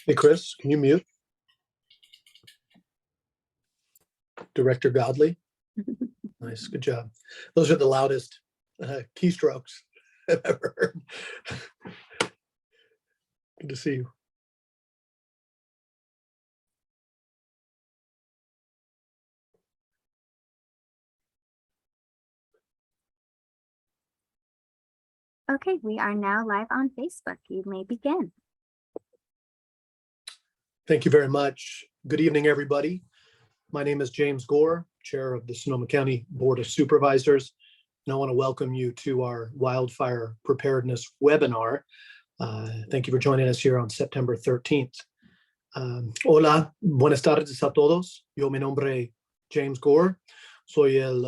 Hey, Chris, can you mute Director Godley? Nice, good job. Those are the loudest keystrokes I've ever heard. Good to see you. Okay, we are now live on Facebook. You may begin. Thank you very much. Good evening, everybody. My name is James Gore, Chair of the Sonoma County Board of Supervisors, and I want to welcome you to our Wildfire Preparedness webinar. Thank you for joining us here on September 13th. Hola, buenas tardes a todos. Yo me nombre James Gore. Soy el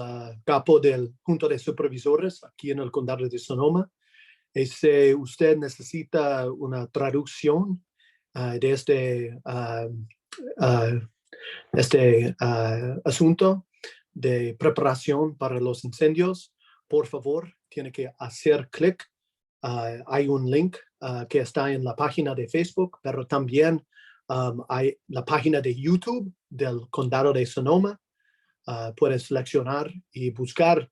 capo del Junta de Supervisores aquí en el Condado de Sonoma. Si usted necesita una traducción de este asunto de preparación para los incendios, por favor, tiene que hacer clic. Hay un link que está en la página de Facebook, pero también hay la página de YouTube del Condado de Sonoma. Puedes seleccionar y buscar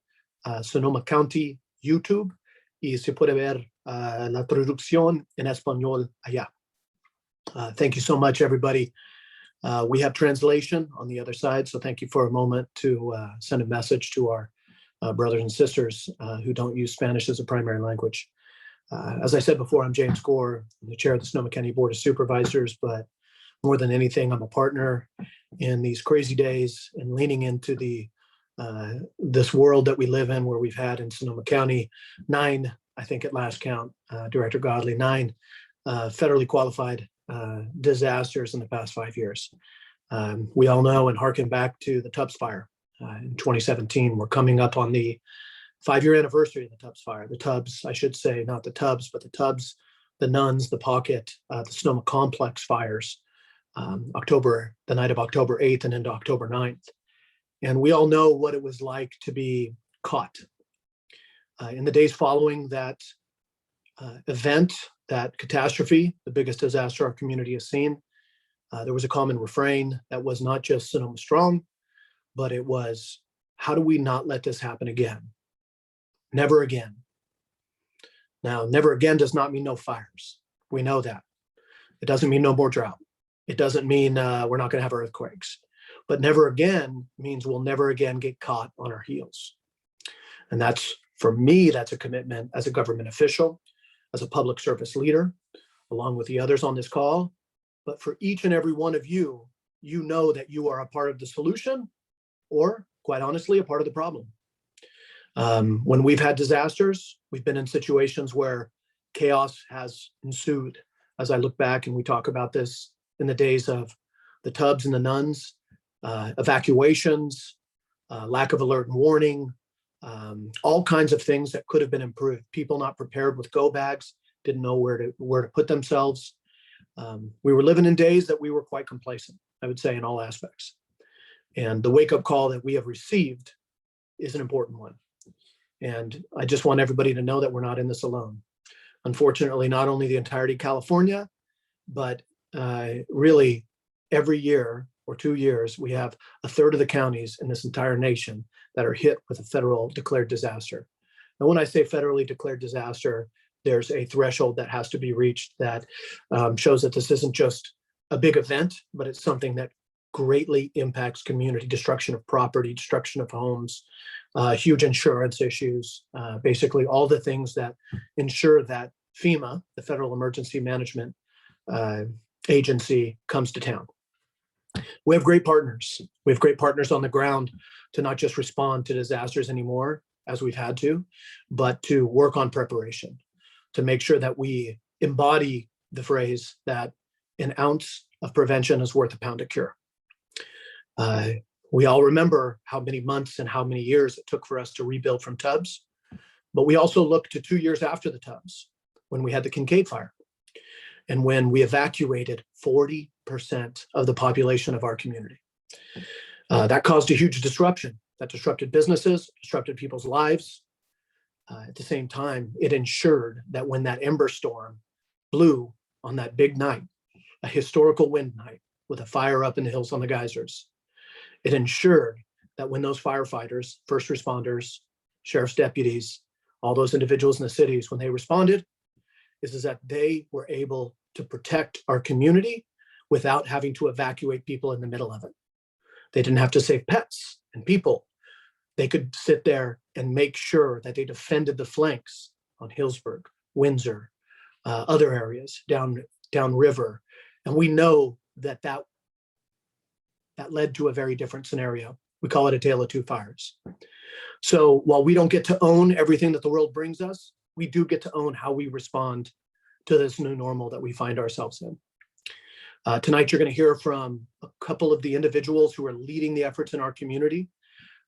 Sonoma County YouTube y se puede ver la traducción en español allá. Thank you so much, everybody. We have translation on the other side, so thank you for a moment to send a message to our brothers and sisters who don't use Spanish as a primary language. As I said before, I'm James Gore, I'm the chair of the Sonoma County Board of Supervisors, but more than anything, I'm a partner in these crazy days and leaning into this world that we live in, where we've had in Sonoma County 9, I think at last count, Director Godley, 9 federally qualified disasters in the past 5 years. We all know and harken back to the Tubbs fire in 2017. We're coming up on the 5-year anniversary of the Tubbs fire. The Tubbs, I should say, not the Tubbs, but the Tubbs, the Nuns, the Pocket, the Sonoma Complex fires, the night of October 8th and into October 9th. And we all know what it was like to be caught. In the days following that event, that catastrophe, the biggest disaster our community has seen, there was a common refrain that was not just Sonoma Strong, but it was, how do we not let this happen again? Never again. Now, never again does not mean no fires. We know that. It doesn't mean no more drought. It doesn't mean we're not going to have earthquakes. But never again means we'll never again get caught on our heels. And that's, for me, that's a commitment as a government official, as a public service leader, along with the others on this call. But for each and every one of you, you know that you are a part of the solution, or quite honestly, a part of the problem. When we've had disasters, we've been in situations where chaos has ensued. As I look back and we talk about this in the days of the Tubbs and the Nuns, evacuations, lack of alert and warning, all kinds of things that could have been improved. People not prepared with go bags, didn't know where to put themselves. We were living in days that we were quite complacent, I would say, in all aspects. And the wake-up call that we have received is an important one. And I just want everybody to know that we're not in this alone. Unfortunately, not only the entirety of California, but really every year or 2 years, we have a third of the counties in this entire nation that are hit with a federal declared disaster. And when I say federally declared disaster, there's a threshold that has to be reached that shows that this isn't just a big event, but it's something that greatly impacts community, destruction of property, destruction of homes, huge insurance issues, basically all the things that ensure that FEMA, the Federal Emergency Management Agency, comes to town. We have great partners. We have great partners on the ground to not just respond to disasters anymore, as we've had to, but to work on preparation, to make sure that we embody the phrase that an ounce of prevention is worth a pound of cure. We all remember how many months and how many years it took for us to rebuild from Tubbs, but we also look to 2 years after the Tubbs, when we had the Kincaid fire, and when we evacuated 40% of the population of our community. That caused a huge disruption. That disrupted businesses, disrupted people's lives. At the same time, it ensured that when that ember storm blew on that big night a historical wind night with a fire up in the hills on the geysers. It ensured that when those firefighters, first responders, sheriff's deputies, all those individuals in the cities, when they responded, is that they were able to protect our community without having to evacuate people in the middle of it. They didn't have to save pets and people. They could sit there and make sure that they defended the flanks on Hillsburg, Windsor, other areas downriver. And we know that led to a very different scenario. We call it a tale of two fires. So while we don't get to own everything that the world brings us, we do get to own how we respond to this new normal that we find ourselves in. Tonight, you're going to hear from a couple of the individuals who are leading the efforts in our community.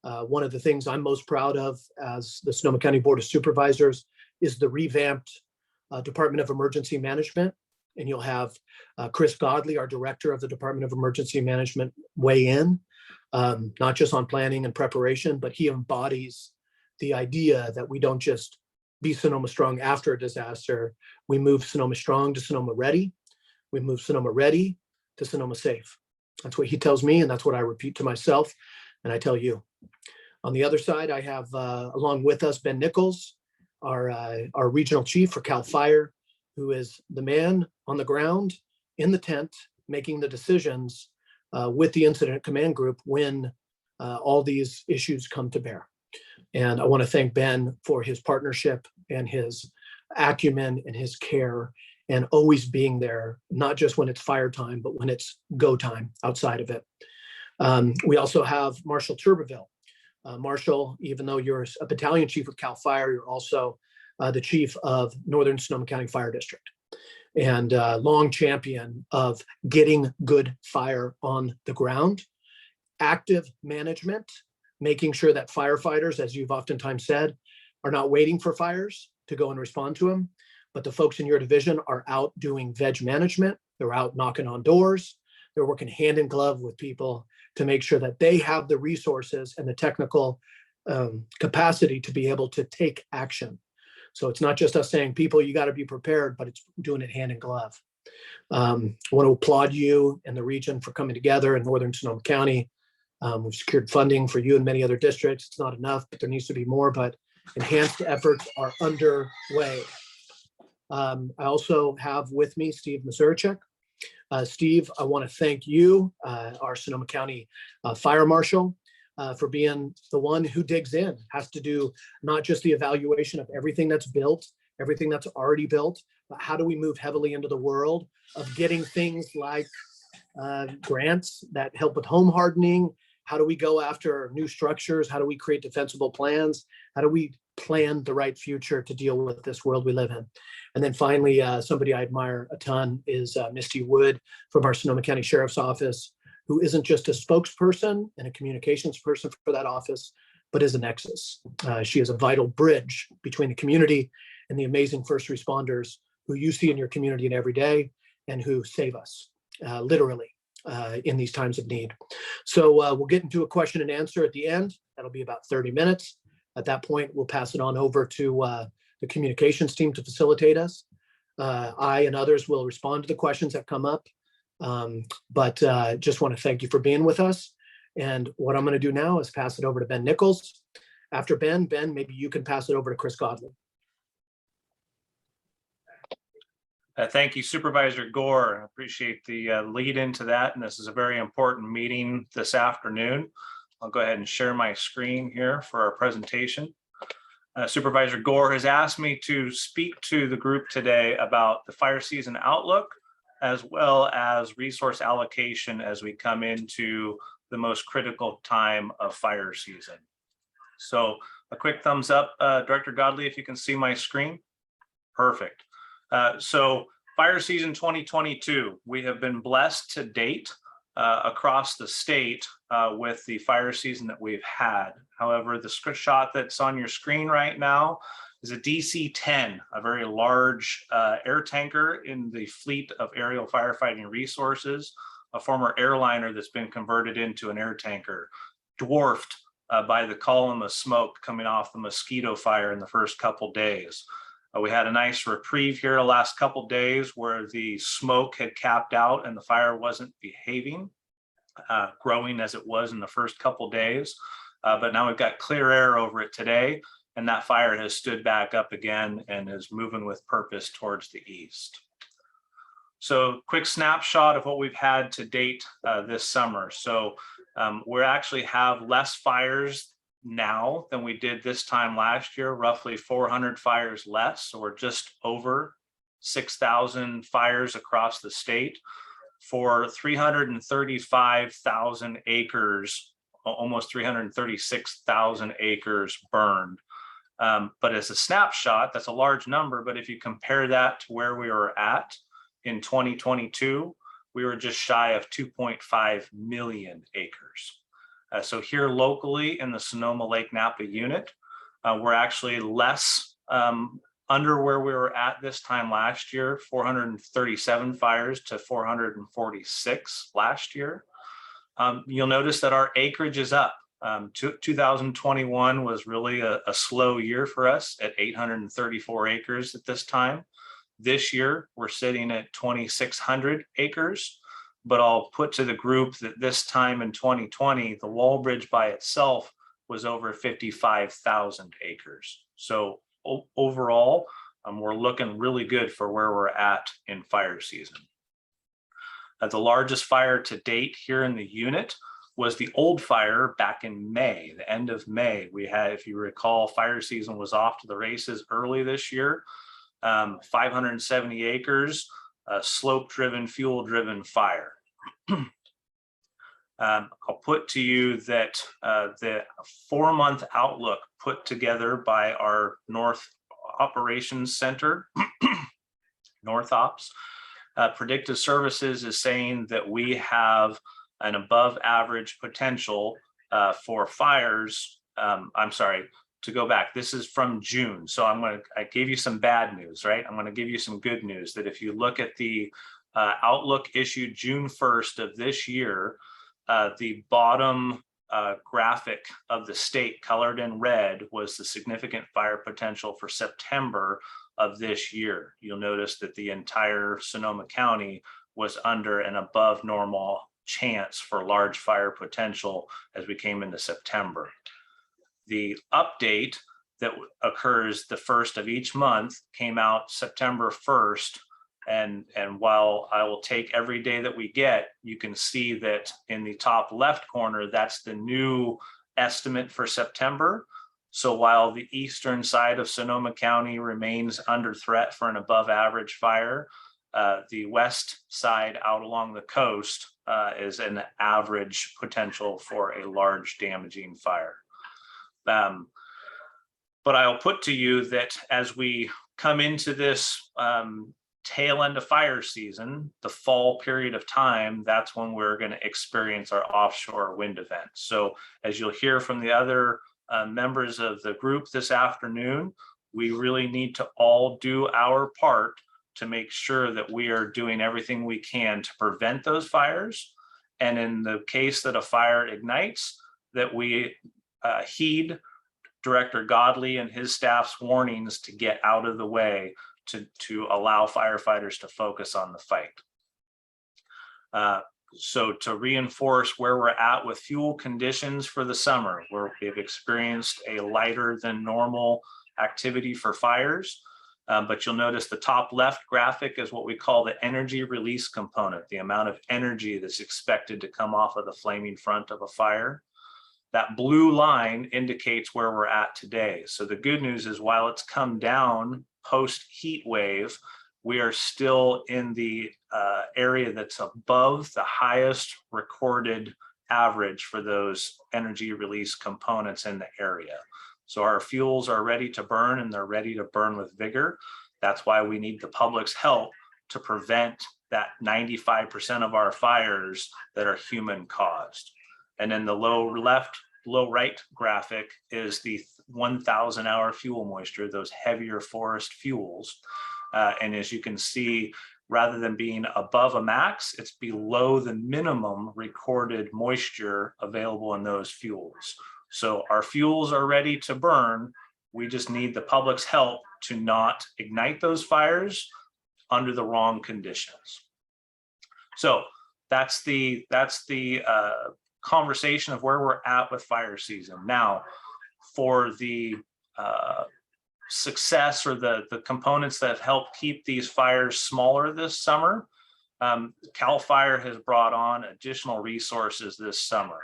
One of the things I'm most proud of as the Sonoma County Board of Supervisors is the revamped Department of Emergency Management. And you'll have Chris Godley, our director of the Department of Emergency Management, weigh in, not just on planning and preparation, but he embodies the idea that we don't just be Sonoma strong after a disaster. We move Sonoma strong to Sonoma ready. We move Sonoma ready to Sonoma safe. That's what he tells me, and that's what I repeat to myself, and I tell you. On the other side, I have along with us Ben Nichols, our regional chief for CAL FIRE, who is the man on the ground in the tent making the decisions with the incident command group when all these issues come to bear. And I want to thank Ben for his partnership and his acumen and his care and always being there, not just when it's fire time, but when it's go time outside of it. We also have Marshall Turbeville. Marshall, even though you're a battalion chief with CAL FIRE, you're also the chief of Northern Sonoma County Fire District and long champion of getting good fire on the ground, active management, making sure that firefighters, as you've oftentimes said, are not waiting for fires to go and respond to them, but the folks in your division are out doing veg management. They're out knocking on doors. They're working hand in glove with people to make sure that they have the resources and the technical capacity to be able to take action. So it's not just us saying, people, you got to be prepared, but it's doing it hand in glove. I want to applaud you and the region for coming together in Northern Sonoma County. We've secured funding for you and many other districts. It's not enough, but there needs to be more, but enhanced efforts are underway. I also have with me Steve Massurchak. Steve, I want to thank you, our Sonoma County Fire Marshal, for being the one who digs in, has to do not just the evaluation of everything that's built, everything that's already built, but how do we move heavily into the world of getting things like grants that help with home hardening? How do we go after new structures? How do we create defensible plans? How do we plan the right future to deal with this world we live in? And then finally, somebody I admire a ton is Misty Wood from our Sonoma County Sheriff's Office, who isn't just a spokesperson and a communications person for that office, but is a nexus. She is a vital bridge between the community and the amazing first responders who you see in your community every day and who save us, literally, in these times of need. So we'll get into a question and answer at the end. That'll be about 30 minutes. At that point, we'll pass it on over to the communications team to facilitate us. I and others will respond to the questions that come up. But just want to thank you for being with us. And what I'm going to do now is pass it over to Ben Nichols. After Ben, maybe you can pass it over to Chris Godley. Thank you, Supervisor Gore. I appreciate the lead into that. And this is a very important meeting this afternoon. I'll go ahead and share my screen here for our presentation. Supervisor Gore has asked me to speak to the group today about the fire season outlook, as well as resource allocation as we come into the most critical time of fire season. So a quick thumbs up, Director Godley, if you can see my screen. Perfect. So fire season 2022, we have been blessed to date across the state with the fire season that we've had. However, the shot that's on your screen right now is a DC-10, a very large air tanker in the fleet of aerial firefighting resources, a former airliner that's been converted into an air tanker, dwarfed by the column of smoke coming off the mosquito fire in the first couple days. We had a nice reprieve here the last couple days where the smoke had capped out and the fire wasn't behaving, growing as it was in the first couple days. But now we've got clear air over it today, and that fire has stood back up again and is moving with purpose towards the east. So quick snapshot of what we've had to date this summer. So we actually have less fires now than we did this time last year, roughly 400 fires less. So we're just over 6,000 fires across the state for 335,000 acres, almost 336,000 acres burned. But as a snapshot, that's a large number. But if you compare that to where we were at in 2022, we were just shy of 2.5 million acres. So here locally in the Sonoma Lake Napa unit, we're actually less under where we were at this time last year, 437 fires to 446 last year. You'll notice that our acreage is up. 2021 was really a slow year for us at 834 acres at this time. This year, we're sitting at 2,600 acres. But I'll put to the group that this time in 2020, the Walbridge by itself was over 55,000 acres. So overall, we're looking really good for where we're at in fire season. The largest fire to date here in the unit was the old fire back in May, the end of May. We had, if you recall, fire season was off to the races early this year, 570 acres, slope-driven, fuel-driven fire. I'll put to you that the 4-month outlook put together by our North Operations Center, North Ops, Predictive Services is saying that we have an above average potential for fires. I'm sorry, to go back, this is from June. So I gave you some bad news, right? I'm going to give you some good news that if you look at the outlook issued June 1st of this year, the bottom graphic of the state colored in red was the significant fire potential for September of this year. You'll notice that the entire Sonoma County was under an above normal chance for large fire potential as we came into September. The update that occurs the first of each month came out September 1st. And while I will take every day that we get, you can see that in the top left corner, that's the new estimate for September. So while the eastern side of Sonoma County remains under threat for an above average fire, the west side out along the coast is an average potential for a large damaging fire. But I'll put to you that as we come into this tail end of fire season, the fall period of time, that's when we're going to experience our offshore wind event. So as you'll hear from the other members of the group this afternoon, we really need to all do our part to make sure that we are doing everything we can to prevent those fires. And in the case that a fire ignites, that we heed Director Godley and his staff's warnings to get out of the way to allow firefighters to focus on the fight. So to reinforce where we're at with fuel conditions for the summer, where we've experienced a lighter than normal activity for fires. But you'll notice the top left graphic is what we call the energy release component, the amount of energy that's expected to come off of the flaming front of a fire. That blue line indicates where we're at today. So the good news is while it's come down post heat wave, we are still in the area that's above the highest recorded average for those energy release components in the area. So our fuels are ready to burn and they're ready to burn with vigor. That's why we need the public's help to prevent that 95% of our fires that are human caused. And then the low right graphic is the 1,000 hour fuel moisture, those heavier forest fuels. And as you can see, rather than being above a max, it's below the minimum recorded moisture available in those fuels. So our fuels are ready to burn. We just need the public's help to not ignite those fires under the wrong conditions. So that's the conversation of where we're at with fire season. Now, for the success or the components that help keep these fires smaller this summer, CAL FIRE has brought on additional resources this summer.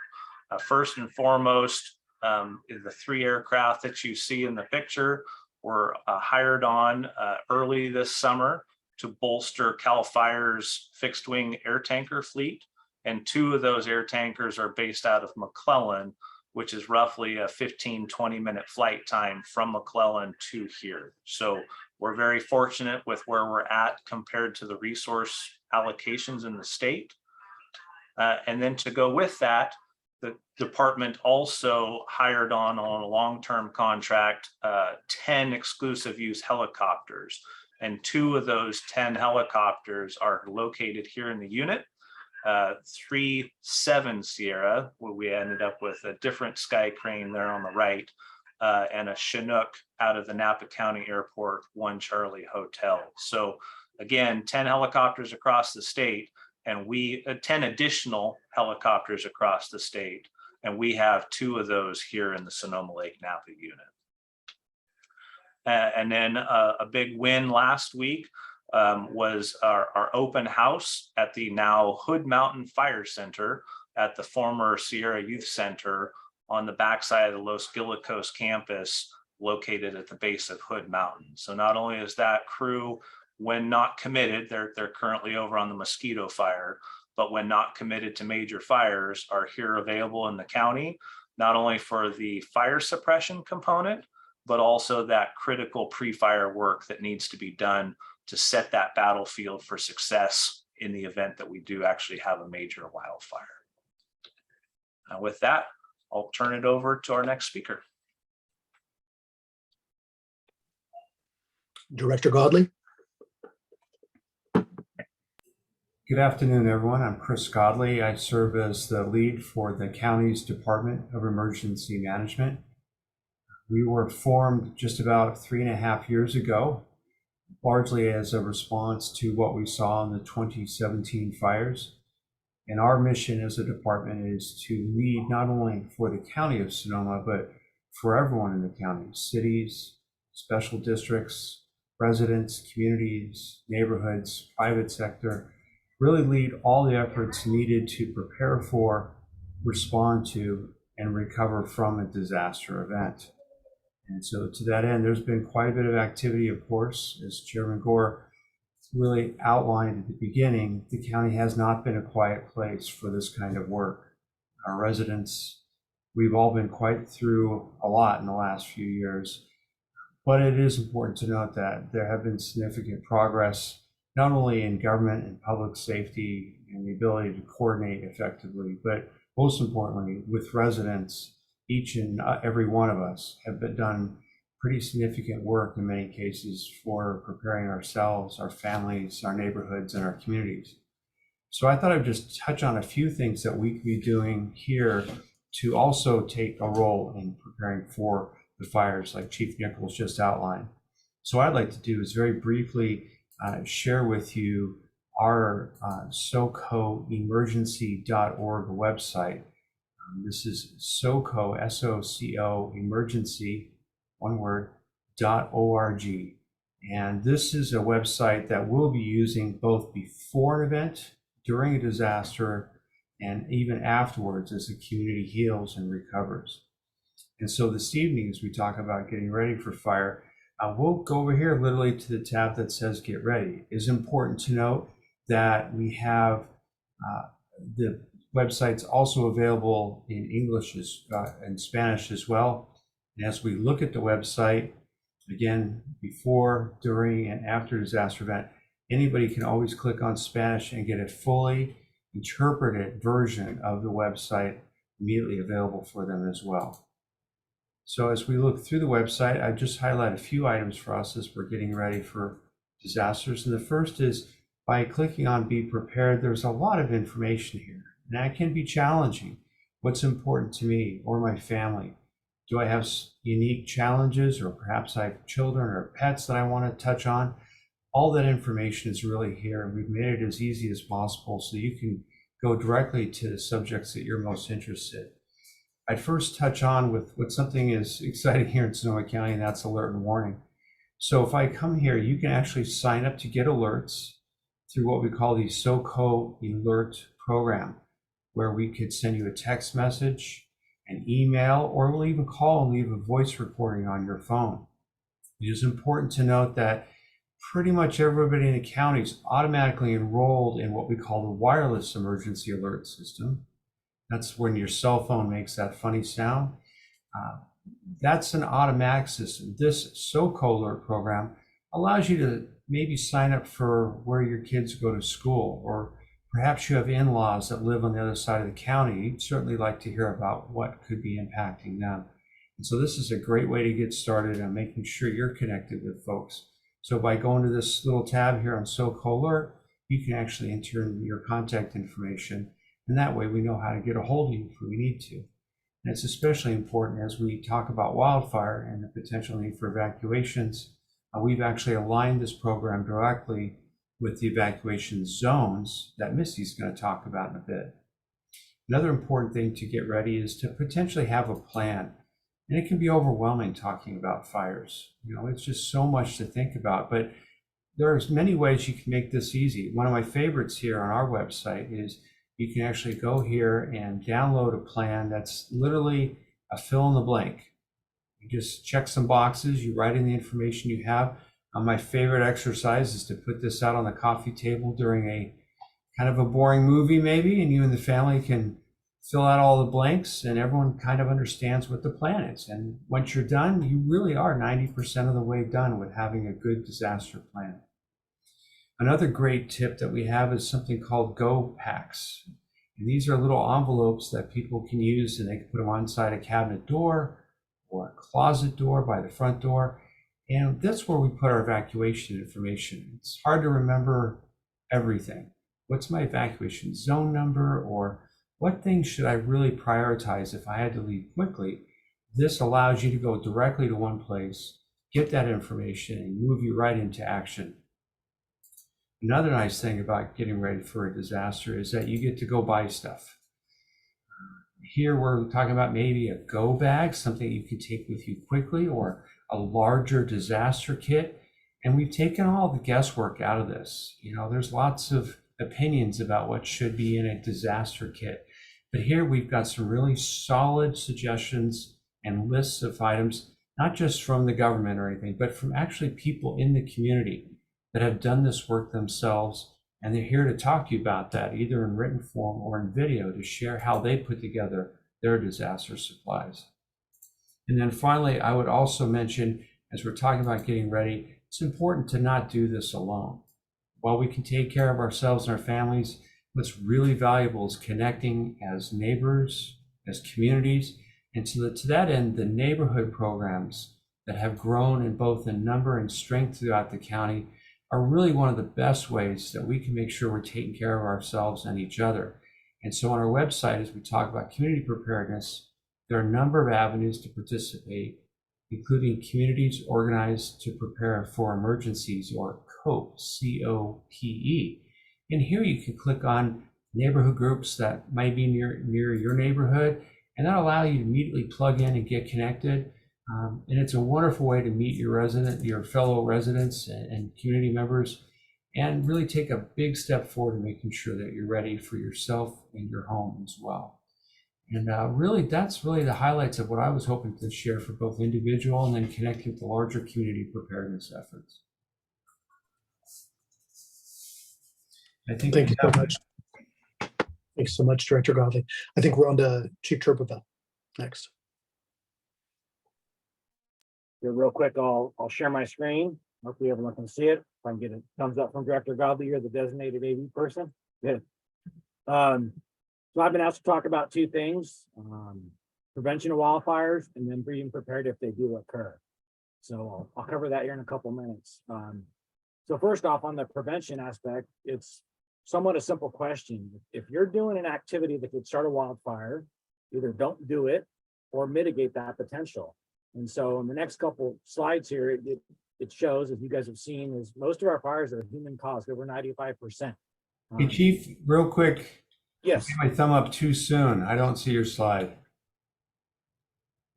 First and foremost, the 3 aircraft that you see in the picture were hired on early this summer to bolster CAL FIRE's fixed wing air tanker fleet. And 2 of those air tankers are based out of McClellan, which is roughly a 15-20 minute flight time from McClellan to here. So we're very fortunate with where we're at compared to the resource allocations in the state. And then to go with that, the department also hired on a long-term contract 10 exclusive use helicopters. And 2 of those 10 helicopters are located here in the unit. 3-7 Sierra, where we ended up with a different sky crane there on the right, and a Chinook out of the Napa County Airport 1 Charlie Hotel. So again, 10 helicopters across the state, and 10 additional helicopters across the state. And we have 2 of those here in the Sonoma Lake Napa unit. And then a big win last week was our open house at the now Hood Mountain Fire Center at the former Sierra Youth Center on the backside of the Los Gilicos campus, located at the base of Hood Mountain. So not only is that crew, when not committed, they're currently over on the Mosquito Fire, but when not committed to major fires, are here available in the county, not only for the fire suppression component, but also that critical pre-fire work that needs to be done to set that battlefield for success in the event that we do actually have a major wildfire. Now with that, I'll turn it over to our next speaker. Director Godley. Good afternoon, everyone. I'm Chris Godley. I serve as the lead for the county's Department of Emergency Management. We were formed just about 3.5 years ago, largely as a response to what we saw in the 2017 fires. And our mission as a department is to lead not only for the county of Sonoma, but for everyone in the county, cities, special districts, residents, communities, neighborhoods, private sector, really lead all the efforts needed to prepare for, respond to, and recover from a disaster event. And so to that end, there's been quite a bit of activity, of course. As Chairman Gore really outlined at the beginning, the county has not been a quiet place for this kind of work. Our residents, we've all been quite through a lot in the last few years, but it is important to note that there have been significant progress, not only in government and public safety and the ability to coordinate effectively, but most importantly with residents. Each and every one of us have done pretty significant work in many cases for preparing ourselves, our families, our neighborhoods, and our communities. So I thought I'd just touch on a few things that we could be doing here to also take a role in preparing for the fires like Chief Nichols just outlined. So what I'd like to do is very briefly share with you our socoemergency.org website. This is SOCO, S-O-C-O, emergency, one word, .org. And this is a website that we'll be using both before an event, during a disaster, and even afterwards as the community heals and recovers. And so this evening, as we talk about getting ready for fire, we'll go over here literally to the tab that says Get Ready. It is important to note that we have the website's also available in English and Spanish as well. And as we look at the website, again, before, during, and after disaster event, anybody can always click on Spanish and get a fully interpreted version of the website immediately available for them as well. So as we look through the website, I just highlight a few items for us as we're getting ready for disasters. And the first is by clicking on Be Prepared, there's a lot of information here. And that can be challenging. What's important to me or my family Do I have unique challenges, or perhaps I have children or pets that I want to touch on? All that information is really here, and we've made it as easy as possible so you can go directly to the subjects that you're most interested. I'd first touch on with what something is exciting here in Sonoma County, and that's alert and warning. So if I come here, you can actually sign up to get alerts through what we call the SoCo Alert program, where we could send you a text message, an email, or we'll even call and leave a voice recording on your phone. It is important to note that pretty much everybody in the county is automatically enrolled in what we call the wireless emergency alert system. That's when your cell phone makes that funny sound. That's an automatic system. This SoCo Alert program allows you to maybe sign up for where your kids go to school, or perhaps you have in-laws that live on the other side of the county. You'd certainly like to hear about what could be impacting them. And so this is a great way to get started on making sure you're connected with folks. So by going to this little tab here on SoCo Alert, you can actually enter in your contact information, and that way we know how to get a hold of you if we need to. And it's especially important as we talk about wildfire and the potential need for evacuations. We've actually aligned this program directly with the evacuation zones that Misty's going to talk about in a bit. Another important thing to get ready is to potentially have a plan. And it can be overwhelming talking about fires. You know, it's just so much to think about, but there's many ways you can make this easy. One of my favorites here on our website is you can actually go here and download a plan that's literally a fill in the blank. You just check some boxes, you write in the information you have. My favorite exercise is to put this out on the coffee table during a kind of a boring movie maybe, and you and the family can fill out all the blanks and everyone kind of understands what the plan is. And once you're done, you really are 90% of the way done with having a good disaster plan. Another great tip that we have is something called Go Packs. And these are little envelopes that people can use, and they can put them inside a cabinet door or a closet door by the front door. And that's where we put our evacuation information. It's hard to remember everything. What's my evacuation zone number, or what things should I really prioritize if I had to leave quickly? This allows you to go directly to one place, get that information, and move you right into action. Another nice thing about getting ready for a disaster is that you get to go buy stuff. Here we're talking about maybe a go bag, something you can take with you quickly, or a larger disaster kit. And we've taken all the guesswork out of this. You know, there's lots of opinions about what should be in a disaster kit. But here we've got some really solid suggestions and lists of items, not just from the government or anything, but from actually people in the community that have done this work themselves. And they're here to talk to you about that, either in written form or in video, to share how they put together their disaster supplies. And then finally, I would also mention, as we're talking about getting ready, it's important to not do this alone. While we can take care of ourselves and our families, what's really valuable is connecting as neighbors, as communities. And to that end, the neighborhood programs that have grown in both in number and strength throughout the county are really one of the best ways that we can make sure we're taking care of ourselves and each other. And so on our website, as we talk about community preparedness, there are a number of avenues to participate, including communities organized to prepare for emergencies, or COPE, C-O-P-E. And here you can click on neighborhood groups that might be near your neighborhood, and that'll allow you to immediately plug in and get connected. And it's a wonderful way to meet your fellow residents and community members, and really take a big step forward in making sure that you're ready for yourself and your home as well. And really, that's really the highlights of what I was hoping to share for both individual and then connecting with the larger community preparedness efforts. I think. Thank you so much. Thanks so much, Director Godley. I think we're on to Chief Turbeville next. Real quick, I'll share my screen. Hopefully everyone can see it. If I can get a thumbs up from Director Godley, you're the designated AV person. Good. So I've been asked to talk about two things, prevention of wildfires and then being prepared if they do occur. So I'll cover that here in a couple minutes. So first off, on the prevention aspect, it's somewhat a simple question. If you're doing an activity that could start a wildfire, either don't do it or mitigate that potential. And so in the next couple slides here, it shows, as you guys have seen, is most of our fires are human caused, over 95%. Hey, Chief, real quick. Yes. I gave my thumb up too soon. I don't see your slide.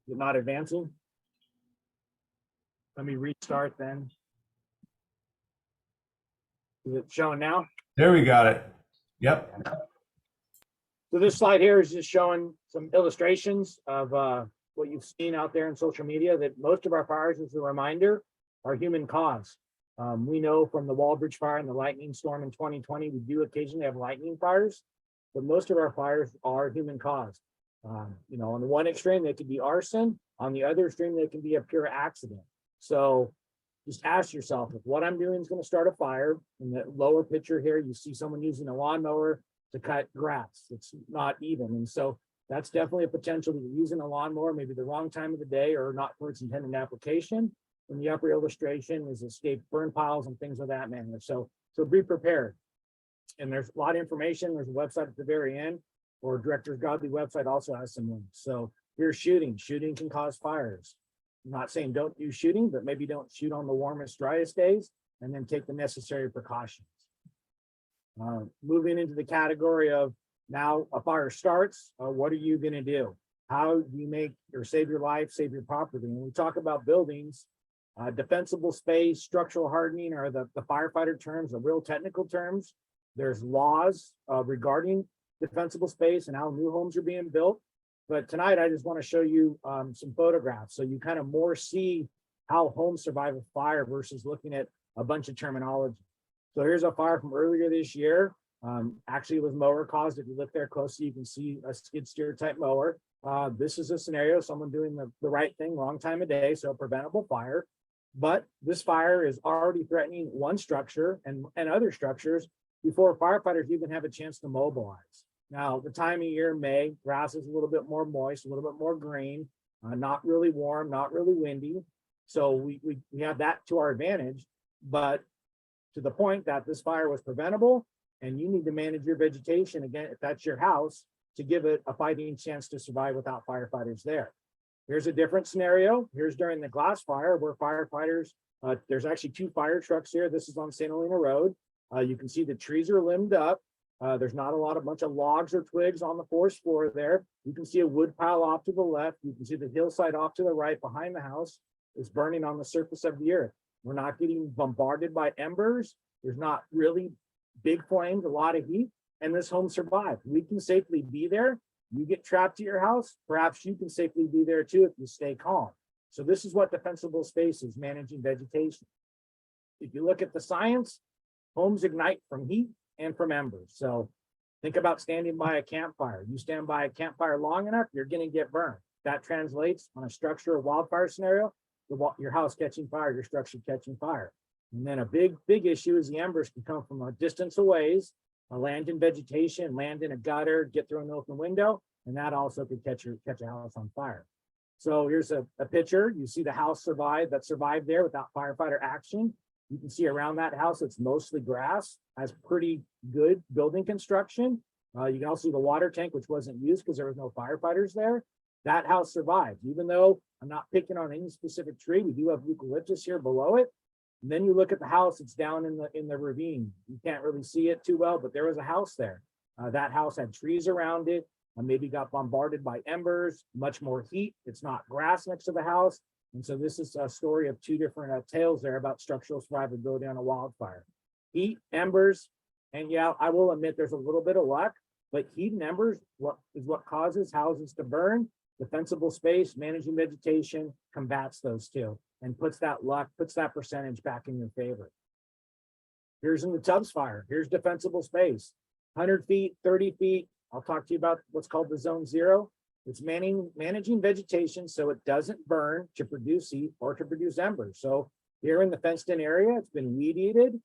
You're not advancing. Let me restart then. Is it showing now? There we got it. Yep. So this slide here is just showing some illustrations of what you've seen out there in social media, that most of our fires, as a reminder, are human caused. We know from the Walbridge fire and the lightning storm in 2020, we do occasionally have lightning fires, but most of our fires are human caused. You know, on the one extreme, they could be arson. On the other extreme, they can be a pure accident. So just ask yourself, if what I'm doing is going to start a fire, in the lower picture here, you see someone using a lawnmower to cut grass. It's not even. And so that's definitely a potential that you're using a lawnmower, maybe the wrong time of the day or not for its intended application. And the upper illustration is escaped burn piles and things of that manner. So be prepared. And there's a lot of information. There's a website at the very end, or Director Godley website also has some links. So here's shooting. Shooting can cause fires. I'm not saying don't do shooting, but maybe don't shoot on the warmest, driest days, and then take the necessary precautions. Moving into the category of now a fire starts, what are you going to do? How do you make or save your life, save your property? When we talk about buildings, defensible space, structural hardening are the firefighter terms, the real technical terms. There's laws regarding defensible space and how new homes are being built. But tonight, I just want to show you some photographs so you kind of more see how homes survive a fire versus looking at a bunch of terminology. So here's a fire from earlier this year. Actually, it was mower caused. If you look there closely, you can see a skid steer type mower. This is a scenario, someone doing the right thing, wrong time of day, so a preventable fire. But this fire is already threatening one structure and other structures before firefighters even have a chance to mobilize. Now, the time of year, May, grass is a little bit more moist, a little bit more green, not really warm, not really windy. So we have that to our advantage, but to the point that this fire was preventable, and you need to manage your vegetation, again, if that's your house, to give it a fighting chance to survive without firefighters there. Here's a different scenario. Here's during the glass fire where firefighters, there's actually 2 fire trucks here. This is on St. Helena Road. You can see the trees are limbed up. There's not a bunch of logs or twigs on the forest floor there. You can see a wood pile off to the left. You can see the hillside off to the right behind the house is burning on the surface of the earth. We're not getting bombarded by embers. There's not really big flames, a lot of heat, and this home survived. We can safely be there. You get trapped at your house, perhaps you can safely be there too if you stay calm. So this is what defensible space is, managing vegetation. If you look at the science, homes ignite from heat and from embers. So think about standing by a campfire. You stand by a campfire long enough, you're going to get burned. That translates on a structure or wildfire scenario, your house catching fire, your structure catching fire. And then a big issue is the embers can come from a distance away, land in vegetation, land in a gutter, get through an open window, and that also could catch a house on fire. So here's a picture. You see the house survived there without firefighter action. You can see around that house, it's mostly grass, has pretty good building construction. You can also see the water tank, which wasn't used because there was no firefighters there. That house survived, even though I'm not picking on any specific tree. We do have eucalyptus here below it. And then you look at the house, it's down in the ravine. You can't really see it too well, but there was a house there. That house had trees around it, maybe got bombarded by embers, much more heat. It's not grass next to the house. And so this is a story of 2 different tales there about structural survivability on a wildfire. Heat, embers, and yeah, I will admit there's a little bit of luck, but heat and embers is what causes houses to burn. Defensible space, managing vegetation combats those 2 and puts that percentage back in your favor. Here's in the Tubbs fire. Here's defensible space, 100 feet, 30 feet. I'll talk to you about what's called the zone 0. It's managing vegetation so it doesn't burn to produce heat or to produce embers. So here in the fenced in area, it's been weed eated.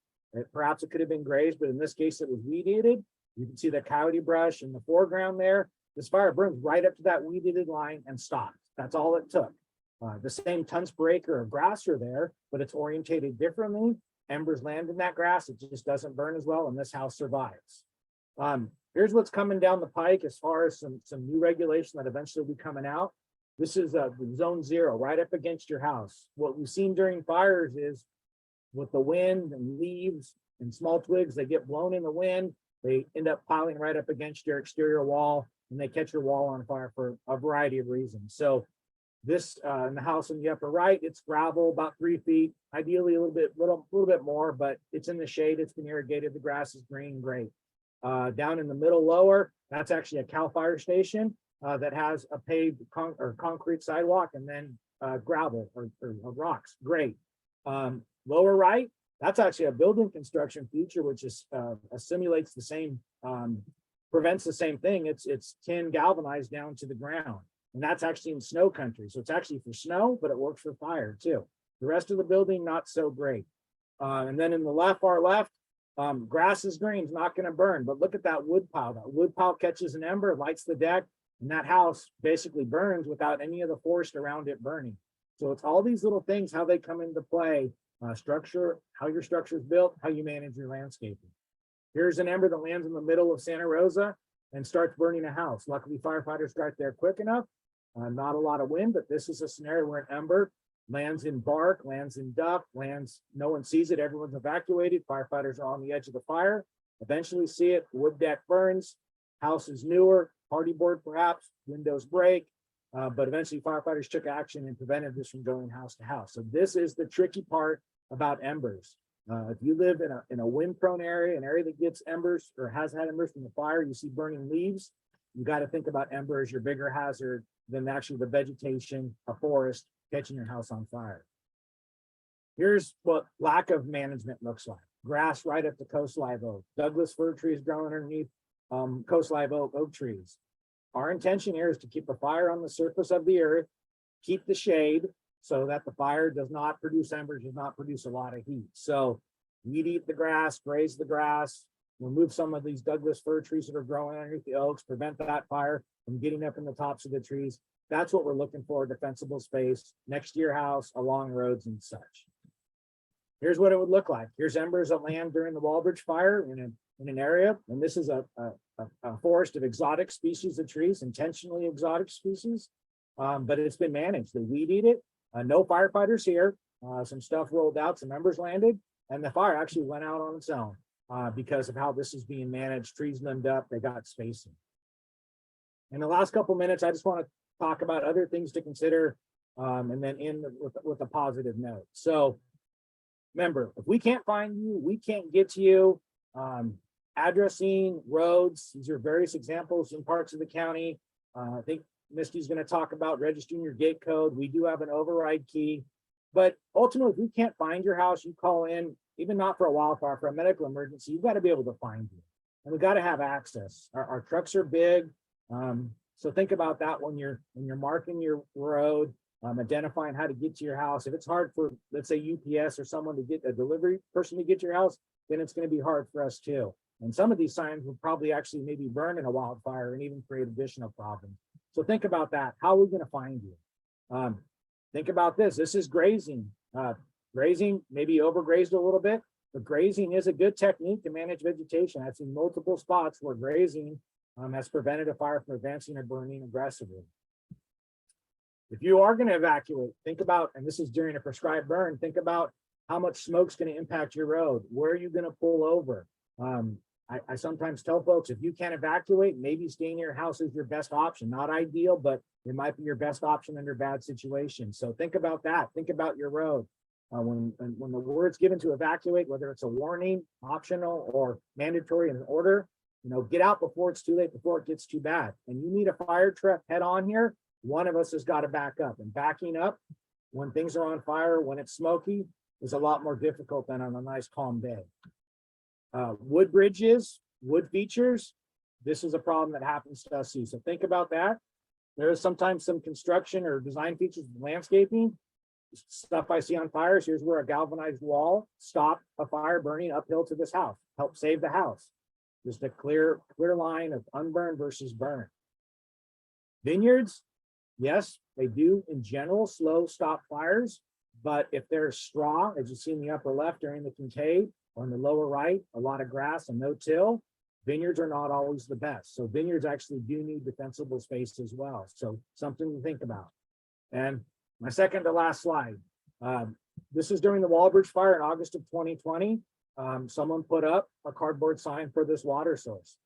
Perhaps it could have been grazed, but in this case, it was weed eated. You can see the coyote brush in the foreground there. This fire burns right up to that weed eated line and stops. That's all it took. The same tons per acre of grass are there, but it's orientated differently. Embers land in that grass. It just doesn't burn as well, and this house survives. Here's what's coming down the pike as far as some new regulation that eventually will be coming out. This is zone 0, right up against your house. What we've seen during fires is with the wind and leaves and small twigs, they get blown in the wind. They end up piling right up against your exterior wall, and they catch your wall on fire for a variety of reasons. So this in the house in the upper right, it's gravel about 3 feet, ideally a little bit more, but it's in the shade. It's been irrigated. The grass is green, great. Down in the middle lower, that's actually a CAL FIRE station that has a paved concrete sidewalk and then gravel or rocks. Great. Lower right, that's actually a building construction feature, which is simulates the same, prevents the same thing. It's tin galvanized down to the ground. And that's actually in snow country. So it's actually for snow, but it works for fire too. The rest of the building, not so great. And then in the far left, grass is green, it's not going to burn, but look at that wood pile. That wood pile catches an ember, lights the deck, and that house basically burns without any of the forest around it burning. So it's all these little things, how they come into play, structure, how your structure is built, how you manage your landscaping. Here's an ember that lands in the middle of Santa Rosa and starts burning a house. Luckily, firefighters got there quick enough. Not a lot of wind, but this is a scenario where an ember lands in bark, lands in duff, lands, no one sees it, everyone's evacuated, firefighters are on the edge of the fire, eventually see it, wood deck burns, house is newer, party board perhaps, windows break, but eventually firefighters took action and prevented this from going house to house. So this is the tricky part about embers. If you live in a wind-prone area, an area that gets embers or has had embers from the fire, you see burning leaves, you got to think about ember as your bigger hazard than actually the vegetation, a forest, catching your house on fire. Here's what lack of management looks like. Grass right up to coast live oak. Douglas fir trees growing underneath coast live oak trees. Our intention here is to keep the fire on the surface of the earth, keep the shade so that the fire does not produce embers, does not produce a lot of heat. So weed eat the grass, graze the grass, remove some of these Douglas fir trees that are growing underneath the oaks, prevent that fire from getting up in the tops of the trees. That's what we're looking for, defensible space next to your house, along roads and such. Here's what it would look like. Here's embers that land during the Walbridge fire in an area, and this is a forest of exotic species of trees, intentionally exotic species, but it's been managed. They weed eat it. No firefighters here. Some stuff rolled out, some embers landed, and the fire actually went out on its own because of how this is being managed. Trees limbed up, they got spacing. In the last couple minutes, I just want to talk about other things to consider and then end with a positive note. So remember, if we can't find you, we can't get to you. Addressing roads, these are various examples in parts of the county. I think Misty's going to talk about registering your gate code. We do have an override key, but ultimately, if we can't find your house, you call in, even not for a wildfire, for a medical emergency, you've got to be able to find you. And we got to have access. Our trucks are big. So think about that when you're marking your road, identifying how to get to your house. If it's hard for, let's say, UPS or someone to get a delivery person to get to your house, then it's going to be hard for us too. And some of these signs will probably actually maybe burn in a wildfire and even create additional problems. So think about that. How are we going to find you? Think about this. This is grazing. Grazing, maybe overgrazed a little bit, but grazing is a good technique to manage vegetation. I've seen multiple spots where grazing has prevented a fire from advancing or burning aggressively. If you are going to evacuate, think about, and this is during a prescribed burn, think about how much smoke's going to impact your road. Where are you going to pull over? I sometimes tell folks, if you can't evacuate, maybe staying in your house is your best option. Not ideal, but it might be your best option under bad situations. So think about that. Think about your road. When the word's given to evacuate, whether it's a warning, optional, or mandatory in an order, get out before it's too late, before it gets too bad. And you need a fire truck head on here. One of us has got to back up. And backing up when things are on fire, when it's smoky, is a lot more difficult than on a nice calm day. Wood bridges, wood features, this is a problem that happens to us too. So think about that. There is sometimes some construction or design features of landscaping. Stuff I see on fires. Here's where a galvanized wall stopped a fire burning uphill to this house, helped save the house. Just a clear line of unburned versus burn. Vineyards, yes, they do in general slow stop fires, but if there's straw, as you see in the upper left during the Kincaid, or in the lower right, a lot of grass and no till, vineyards are not always the best. So vineyards actually do need defensible space as well. So something to think about. And my second to last slide. This is during the Walbridge fire in August of 2020. Someone put up a cardboard sign for this water source.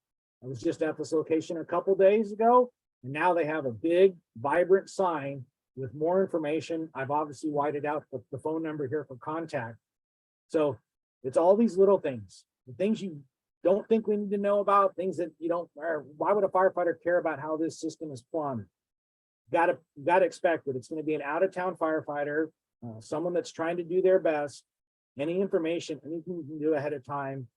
I was just at this location a couple days ago, and now they have a big, vibrant sign with more information. I've obviously whited out the phone number here for contact. So it's all these little things, the things you don't think we need to know about, things that you don't, or why would a firefighter care about how this system is plumbed? Gotta expect that it's going to be an out-of-town firefighter, someone that's trying to do their best. Any information, anything you can do ahead of time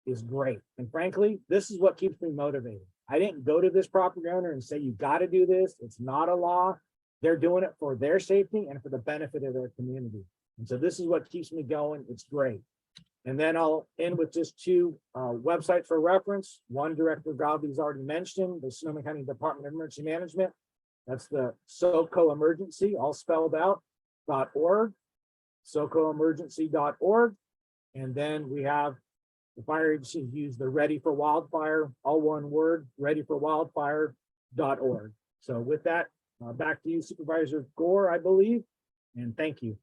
is great. And frankly, this is what keeps me motivated. I didn't go to this property owner and say, you got to do this. It's not a law. They're doing it for their safety and for the benefit of their community. And so this is what keeps me going. It's great. And then I'll end with just two websites for reference. One, Director Godley's already mentioned, the Sonoma County Department of Emergency Management. That's the SoCo Emergency, all spelled out, .org, SoCoEmergency.org. And then we have the fire agencies use the Ready for Wildfire, all one word, readyforwildfire.org. So with that, back to you, Supervisor Gore, I believe, and thank you.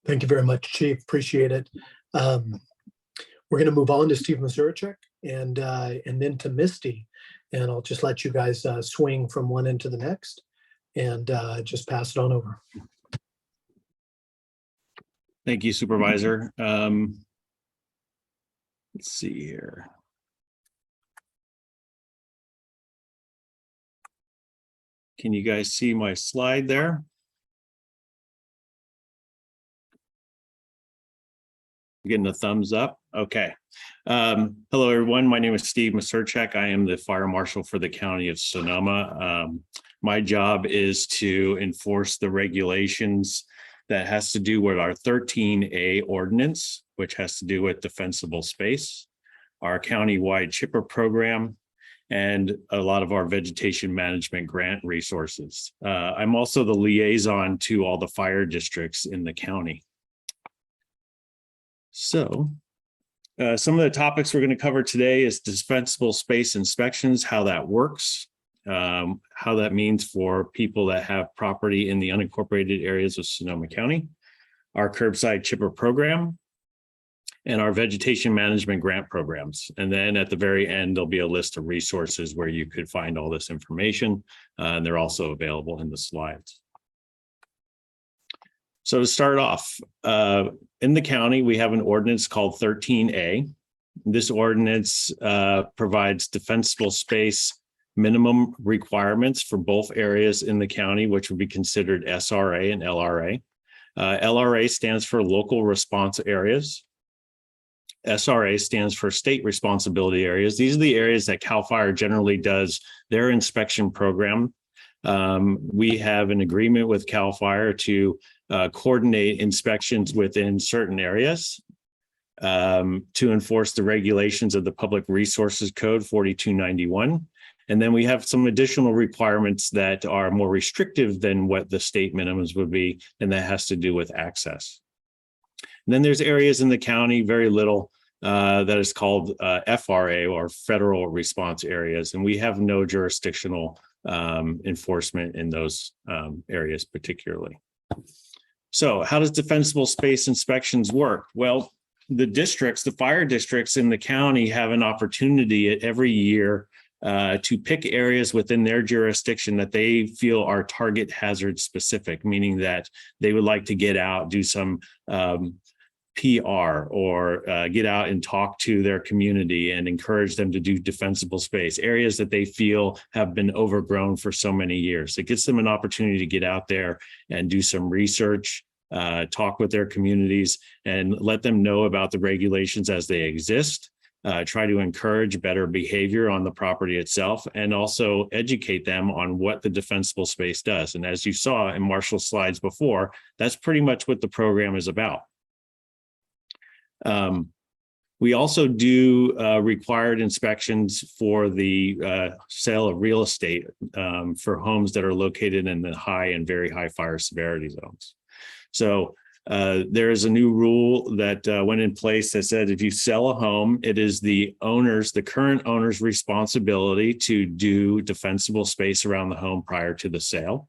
Thank you very much, Chief. Appreciate it. We're going to move on to Steve Massurchak and then to Misty. And I'll just let you guys swing from one end to the next and just pass it on over. Thank you, Supervisor. Let's see here. Can you guys see my slide there? Getting a thumbs up. Okay. Hello, everyone. My name is Steve Massurchak. I am the Fire Marshal for the County of Sonoma. My job is to enforce the regulations that has to do with our 13A ordinance, which has to do with defensible space, our county-wide chipper program, and a lot of our vegetation management grant resources. I'm also the liaison to all the fire districts in the county. So some of the topics we're going to cover today is defensible space inspections, how that works, how that means for people that have property in the unincorporated areas of Sonoma County, our curbside chipper program, and our vegetation management grant programs. And then at the very end, there'll be a list of resources where you could find all this information, and they're also available in the slides. So to start off, in the county, we have an ordinance called 13A. This ordinance provides defensible space minimum requirements for both areas in the county, which would be considered SRA and LRA. LRA stands for local response areas. SRA stands for state responsibility areas. These are the areas that CAL FIRE generally does their inspection program. We have an agreement with CAL FIRE to coordinate inspections within certain areas to enforce the regulations of the Public Resources Code 4291. And then we have some additional requirements that are more restrictive than what the state minimums would be, and that has to do with access. And then there's areas in the county, very little, that is called FRA, or federal response areas, and we have no jurisdictional enforcement in those areas particularly. So how does defensible space inspections work? Well, the districts, the fire districts in the county have an opportunity every year to pick areas within their jurisdiction that they feel are target hazard specific, meaning that they would like to get out, do some PR, or get out and talk to their community and encourage them to do defensible space, areas that they feel have been overgrown for so many years. It gives them an opportunity to get out there and do some research, talk with their communities, and let them know about the regulations as they exist. Try to encourage better behavior on the property itself, and also educate them on what the defensible space does. And as you saw in Marshall's slides before, that's pretty much what the program is about. We also do required inspections for the sale of real estate for homes that are located in the high and very high fire severity zones. So There is a new rule that went in place that said if you sell a home, it is the current owner's responsibility to do defensible space around the home prior to the sale,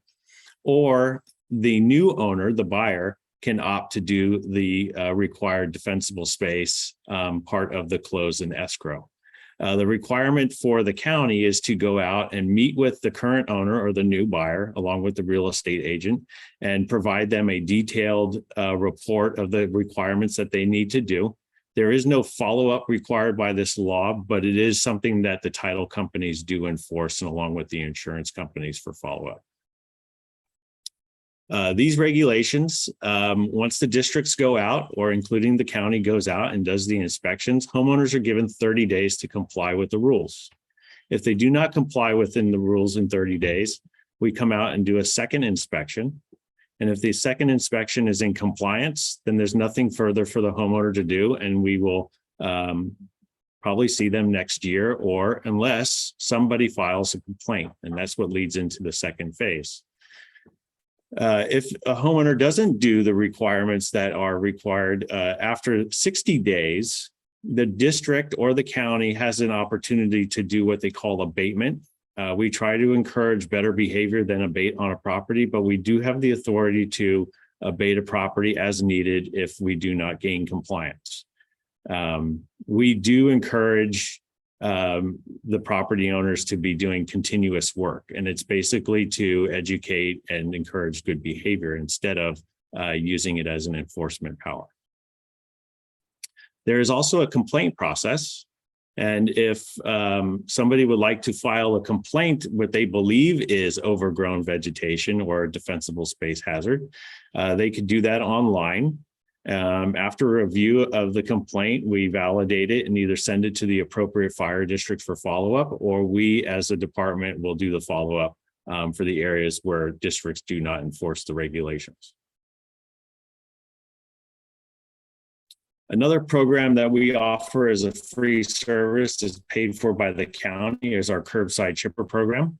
or the new owner, the buyer, can opt to do the required defensible space part of the close and escrow. The requirement for the county is to go out and meet with the current owner or the new buyer, along with the real estate agent, and provide them a detailed report of the requirements that they need to do. There is no follow-up required by this law, but it is something that the title companies do enforce, and along with the insurance companies for follow-up. These regulations, once the districts go out, or including the county goes out and does the inspections, homeowners are given 30 days to comply with the rules. If they do not comply within the rules in 30 days, we come out and do a second inspection. And if the second inspection is in compliance, then there's nothing further for the homeowner to do, and we will probably see them next year, or unless somebody files a complaint, and that's what leads into the second phase. If a homeowner doesn't do the requirements that are required after 60 days, the district or the county has an opportunity to do what they call abatement. We try to encourage better behavior than abate on a property, but we do have the authority to abate a property as needed if we do not gain compliance. We do encourage the property owners to be doing continuous work, and it's basically to educate and encourage good behavior instead of using it as an enforcement power. There is also a complaint process, and if somebody would like to file a complaint what they believe is overgrown vegetation or a defensible space hazard, they could do that online. After review of the complaint, we validate it and either send it to the appropriate fire district for follow-up, or we as a department will do the follow-up for the areas where districts do not enforce the regulations. Another program that we offer as a free service is paid for by the county is our curbside chipper program.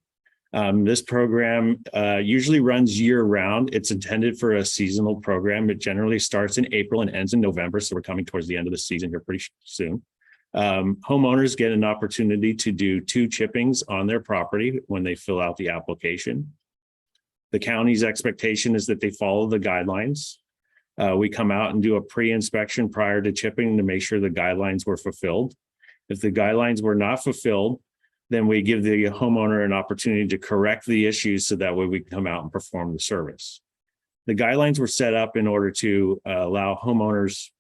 This program usually runs year-round. It's intended for a seasonal program. It generally starts in April and ends in November, so we're coming towards the end of the season here pretty soon. Homeowners get an opportunity to do 2 chippings on their property when they fill out the application. The county's expectation is that they follow the guidelines. We come out and do a pre-inspection prior to chipping to make sure the guidelines were fulfilled. If the guidelines were not fulfilled, then we give the homeowner an opportunity to correct the issues so that way we can come out and perform the service. The guidelines were set up in order to allow homeowners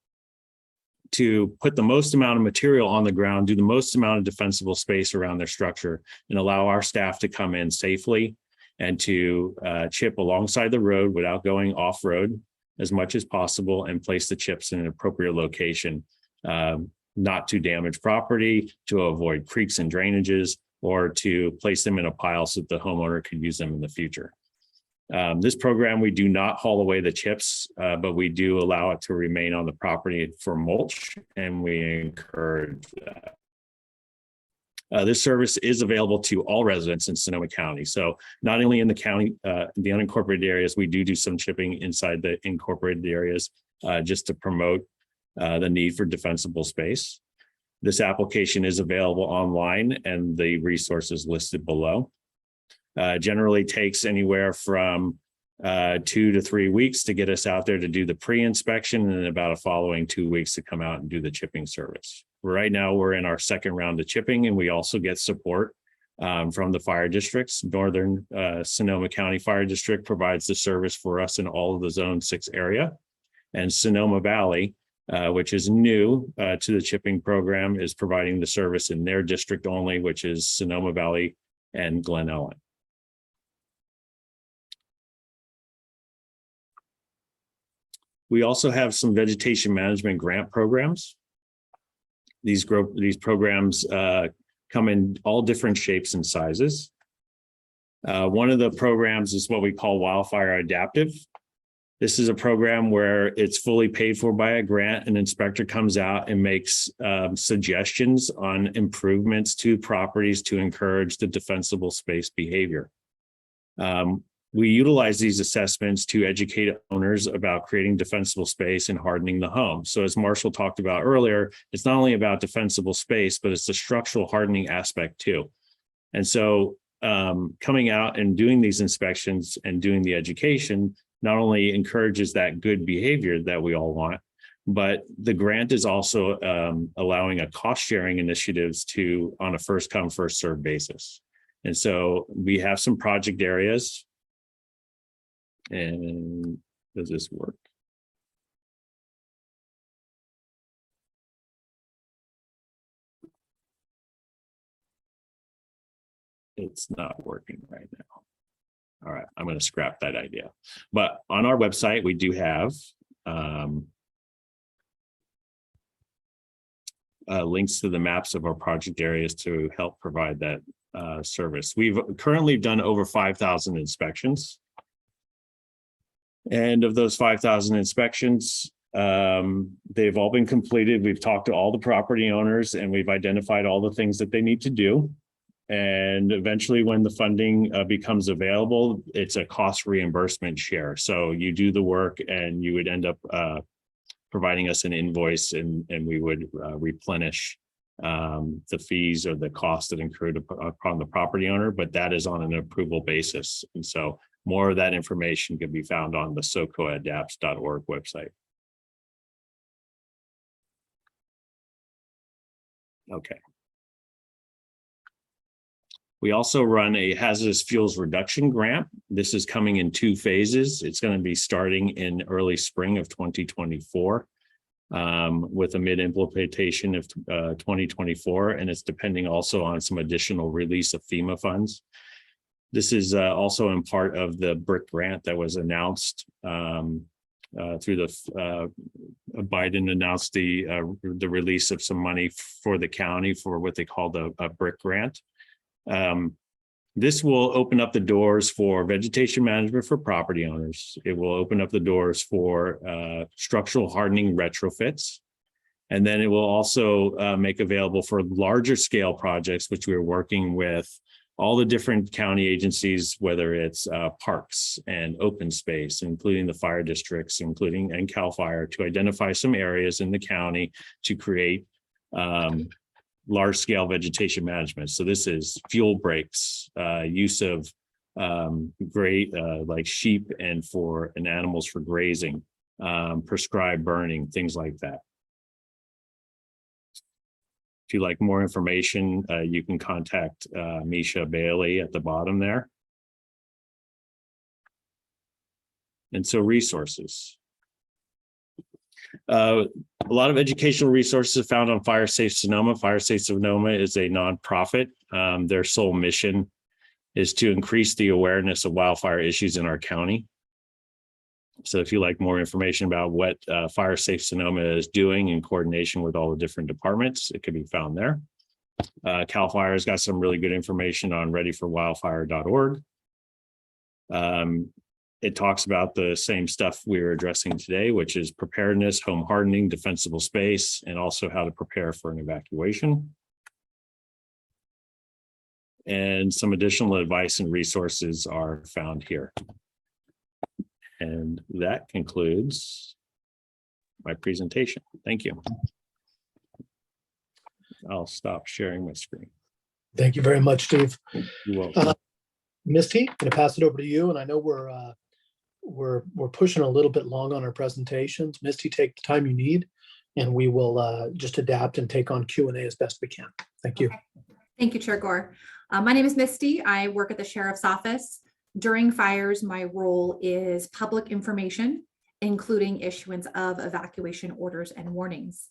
to put the most amount of material on the ground, do the most amount of defensible space around their structure, and allow our staff to come in safely and to chip alongside the road without going off-road as much as possible, and place the chips in an appropriate location, not to damage property, to avoid creeks and drainages, or to place them in a pile so that the homeowner could use them in the future. This program, we do not haul away the chips, but we do allow it to remain on the property for mulch, and we encourage that. This service is available to all residents in Sonoma County. So not only in the county, the unincorporated areas, we do some chipping inside the incorporated areas just to promote the need for defensible space. This application is available online, and the resources listed below. Generally takes anywhere from 2 to 3 weeks to get us out there to do the pre-inspection, and then about a following 2 weeks to come out and do the chipping service. Right now, we're in our second round of chipping, and we also get support from the fire districts. Northern Sonoma County Fire District provides the service for us in all of the Zone 6 area. And Sonoma Valley, which is new to the chipping program, is providing the service in their district only, which is Sonoma Valley and Glen Ellen. We also have some vegetation management grant programs. These programs come in all different shapes and sizes. One of the programs is what we call Wildfire Adaptive. This is a program where it's fully paid for by a grant. An inspector comes out and makes suggestions on improvements to properties to encourage the defensible space behavior. We utilize these assessments to educate owners about creating defensible space and hardening the home. So as Marshall talked about earlier, it's not only about defensible space, but it's the structural hardening aspect too. And so coming out and doing these inspections and doing the education not only encourages that good behavior that we all want, but the grant is also allowing a cost sharing initiatives to on a first come, first served basis. And so we have some project areas. And does this work? It's not working right now. All right, I'm going to scrap that idea. But on our website, we do have links to the maps of our project areas to help provide that service. We've currently done over 5,000 inspections. And of those 5,000 inspections, they've all been completed. We've talked to all the property owners and we've identified all the things that they need to do. And eventually when the funding becomes available, it's a cost reimbursement share. So you do the work and you would end up providing us an invoice and we would replenish the fees or the cost that incurred upon the property owner, but that is on an approval basis. And so more of that information can be found on the socoadapts.org website. Okay. We also run a hazardous fuels reduction grant. This is coming in 2 phases. It's going to be starting in early spring of 2024 with a mid-implementation of 2024. And it's depending also on some additional release of FEMA funds. This is also in part of the BRIC grant that was announced through the Biden announced the release of some money for the county for what they call the BRIC grant. This will open up the doors for vegetation management for property owners. It will open up the doors for structural hardening retrofits. And then it will also make available for larger scale projects, which we're working with all the different county agencies, whether it's parks and open space, including the fire districts, including and CAL FIRE, to identify some areas in the county to create large scale vegetation management. So this is fuel breaks, use of like sheep and animals for grazing, prescribed burning, things like that. If you'd like more information, you can contact Misha Bailey at the bottom there. And so resources. A lot of educational resources found on Fire Safe Sonoma. Fire Safe Sonoma is a nonprofit. Their sole mission is to increase the awareness of wildfire issues in our county. So if you like more information about what Fire Safe Sonoma is doing in coordination with all the different departments, it can be found there. CAL FIRE has got some really good information on readyforwildfire.org. It talks about the same stuff we were addressing today, which is preparedness, home hardening, defensible space, and also how to prepare for an evacuation. And some additional advice and resources are found here. And that concludes my presentation. Thank you. I'll stop sharing my screen. Thank you very much, Steve. You're welcome. Misty, I'm going to pass it over to you. And I know we're pushing a little bit long on our presentations. Misty, take the time you need, and we will just adapt and take on Q&A as best we can. Thank you. Okay. Thank you, Chair Gore. My name is Misty. I work at the Sheriff's Office. During fires, my role is public information, including issuance of evacuation orders and warnings.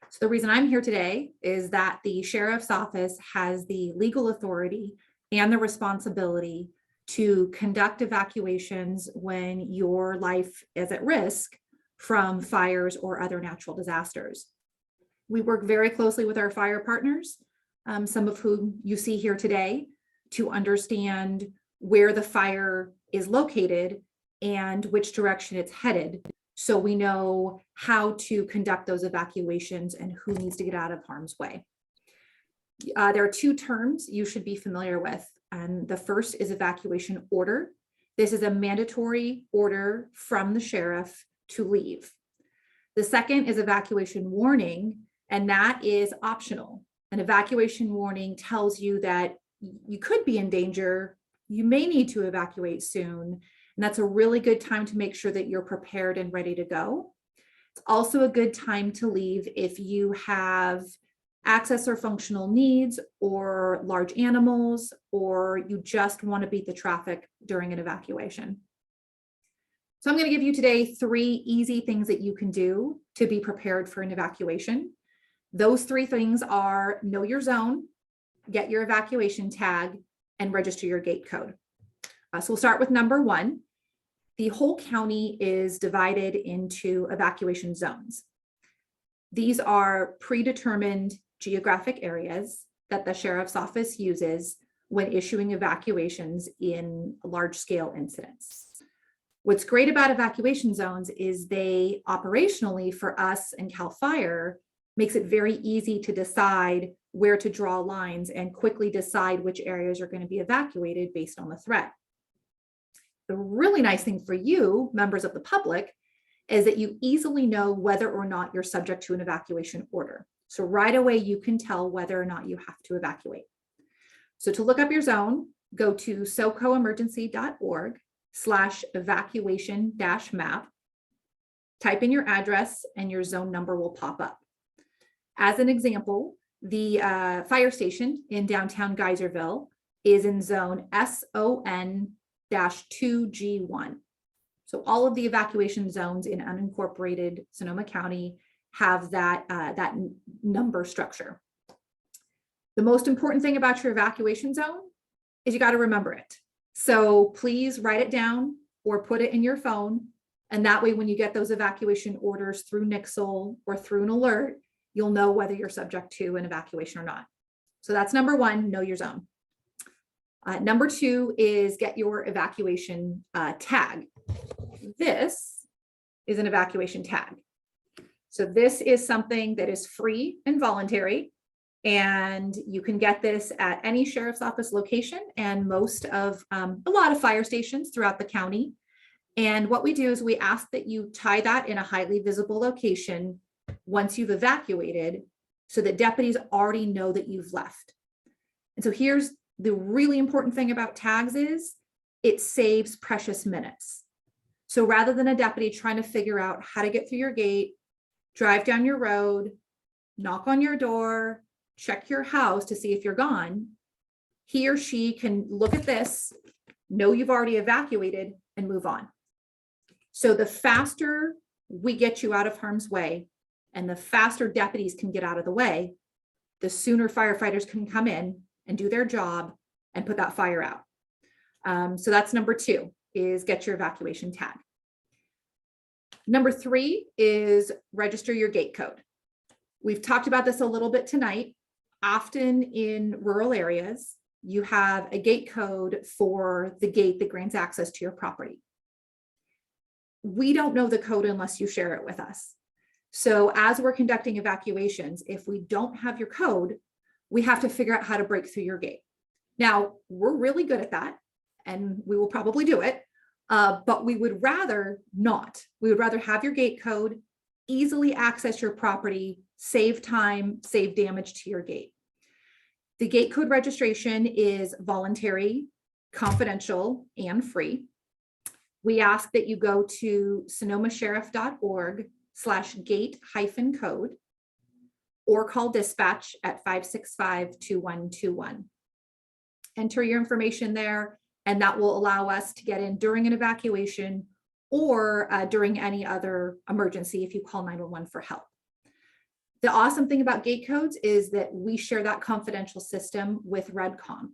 So the reason I'm here today is that the Sheriff's Office has the legal authority and the responsibility to conduct evacuations when your life is at risk from fires or other natural disasters. We work very closely with our fire partners, some of whom you see here today, to understand where the fire is located and which direction it's headed, so we know how to conduct those evacuations and who needs to get out of harm's way. There are 2 terms you should be familiar with, and the first is evacuation order, This is a mandatory order from the sheriff to leave. The second is evacuation warning, and that is optional. An evacuation warning tells you that you could be in danger, you may need to evacuate soon, and that's a really good time to make sure that you're prepared and ready to go. It's also a good time to leave if you have access or functional needs or large animals, or you just want to beat the traffic during an evacuation. So I'm going to give you today 3 easy things that you can do to be prepared for an evacuation. Those 3 things are know your zone, get your evacuation tag, and register your gate code. So we'll start with number 1. The whole county is divided into evacuation zones. These are predetermined geographic areas that the sheriff's office uses when issuing evacuations in large-scale incidents. What's great about evacuation zones is they operationally for us and CAL FIRE makes it very easy to decide where to draw lines and quickly decide which areas are going to be evacuated based on the threat. The really nice thing for you, members of the public, is that you easily know whether or not you're subject to an evacuation order. So right away, you can tell whether or not you have to evacuate. So to look up your zone, go to socoemergency.org/evacuation-map, type in your address, and your zone number will pop up. As an example, the fire station in downtown Geyserville is in zone SON-2G1. So all of the evacuation zones in unincorporated Sonoma County have that number structure. The most important thing about your evacuation zone is you got to remember it. So please write it down or put it in your phone. And that way, when you get those evacuation orders through Nixle or through an alert, you'll know whether you're subject to an evacuation or not. So that's number 1, know your zone. Number 2 is get your evacuation tag. This is an evacuation tag. So this is something that is free and voluntary, and you can get this at any sheriff's office location and most of a lot of fire stations throughout the county. And what we do is we ask that you tie that in a highly visible location once you've evacuated so that deputies already know that you've left. And so here's the really important thing about tags is it saves precious minutes. So rather than a deputy trying to figure out how to get through your gate, drive down your road, knock on your door, check your house to see if you're gone, he or she can look at this, know you've already evacuated, and move on. So the faster we get you out of harm's way and the faster deputies can get out of the way, the sooner firefighters can come in and do their job and put that fire out. So that's number 2, is get your evacuation tag. Number 3 is register your gate code. We've talked about this a little bit tonight. Often in rural areas, you have a gate code for the gate that grants access to your property. We don't know the code unless you share it with us. So as we're conducting evacuations, if we don't have your code, we have to figure out how to break through your gate. Now, we're really good at that, and we will probably do it. But we would rather not. We would rather have your gate code, easily access your property, save time, save damage to your gate. The gate code registration is voluntary, confidential, and free. We ask that you go to sonomasheriff.org/gate-code or call dispatch at 565-2121. Enter your information there, and that will allow us to get in during an evacuation or during any other emergency if you call 911 for help. The awesome thing about gate codes is that we share that confidential system with Redcom.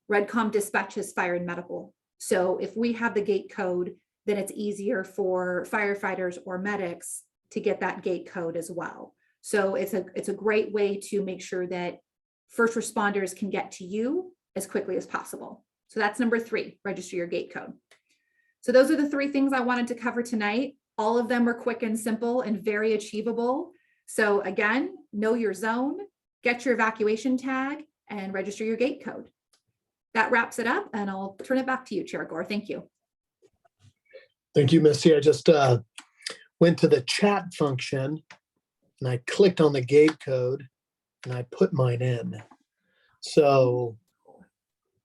Redcom dispatches fire and medical. So if we have the gate code, then it's easier for firefighters or medics to get that gate code as well. So it's a great way to make sure that first responders can get to you as quickly as possible. So that's number 3, register your gate code. So those are the 3 things I wanted to cover tonight. All of them are quick and simple and very achievable. So again, know your zone, get your evacuation tag, and register your gate code. That wraps it up, and I'll turn it back to you, Chair Gore. Thank you. Thank you, Missy. I just went to the chat function and I clicked on the gate code and I put mine in. So,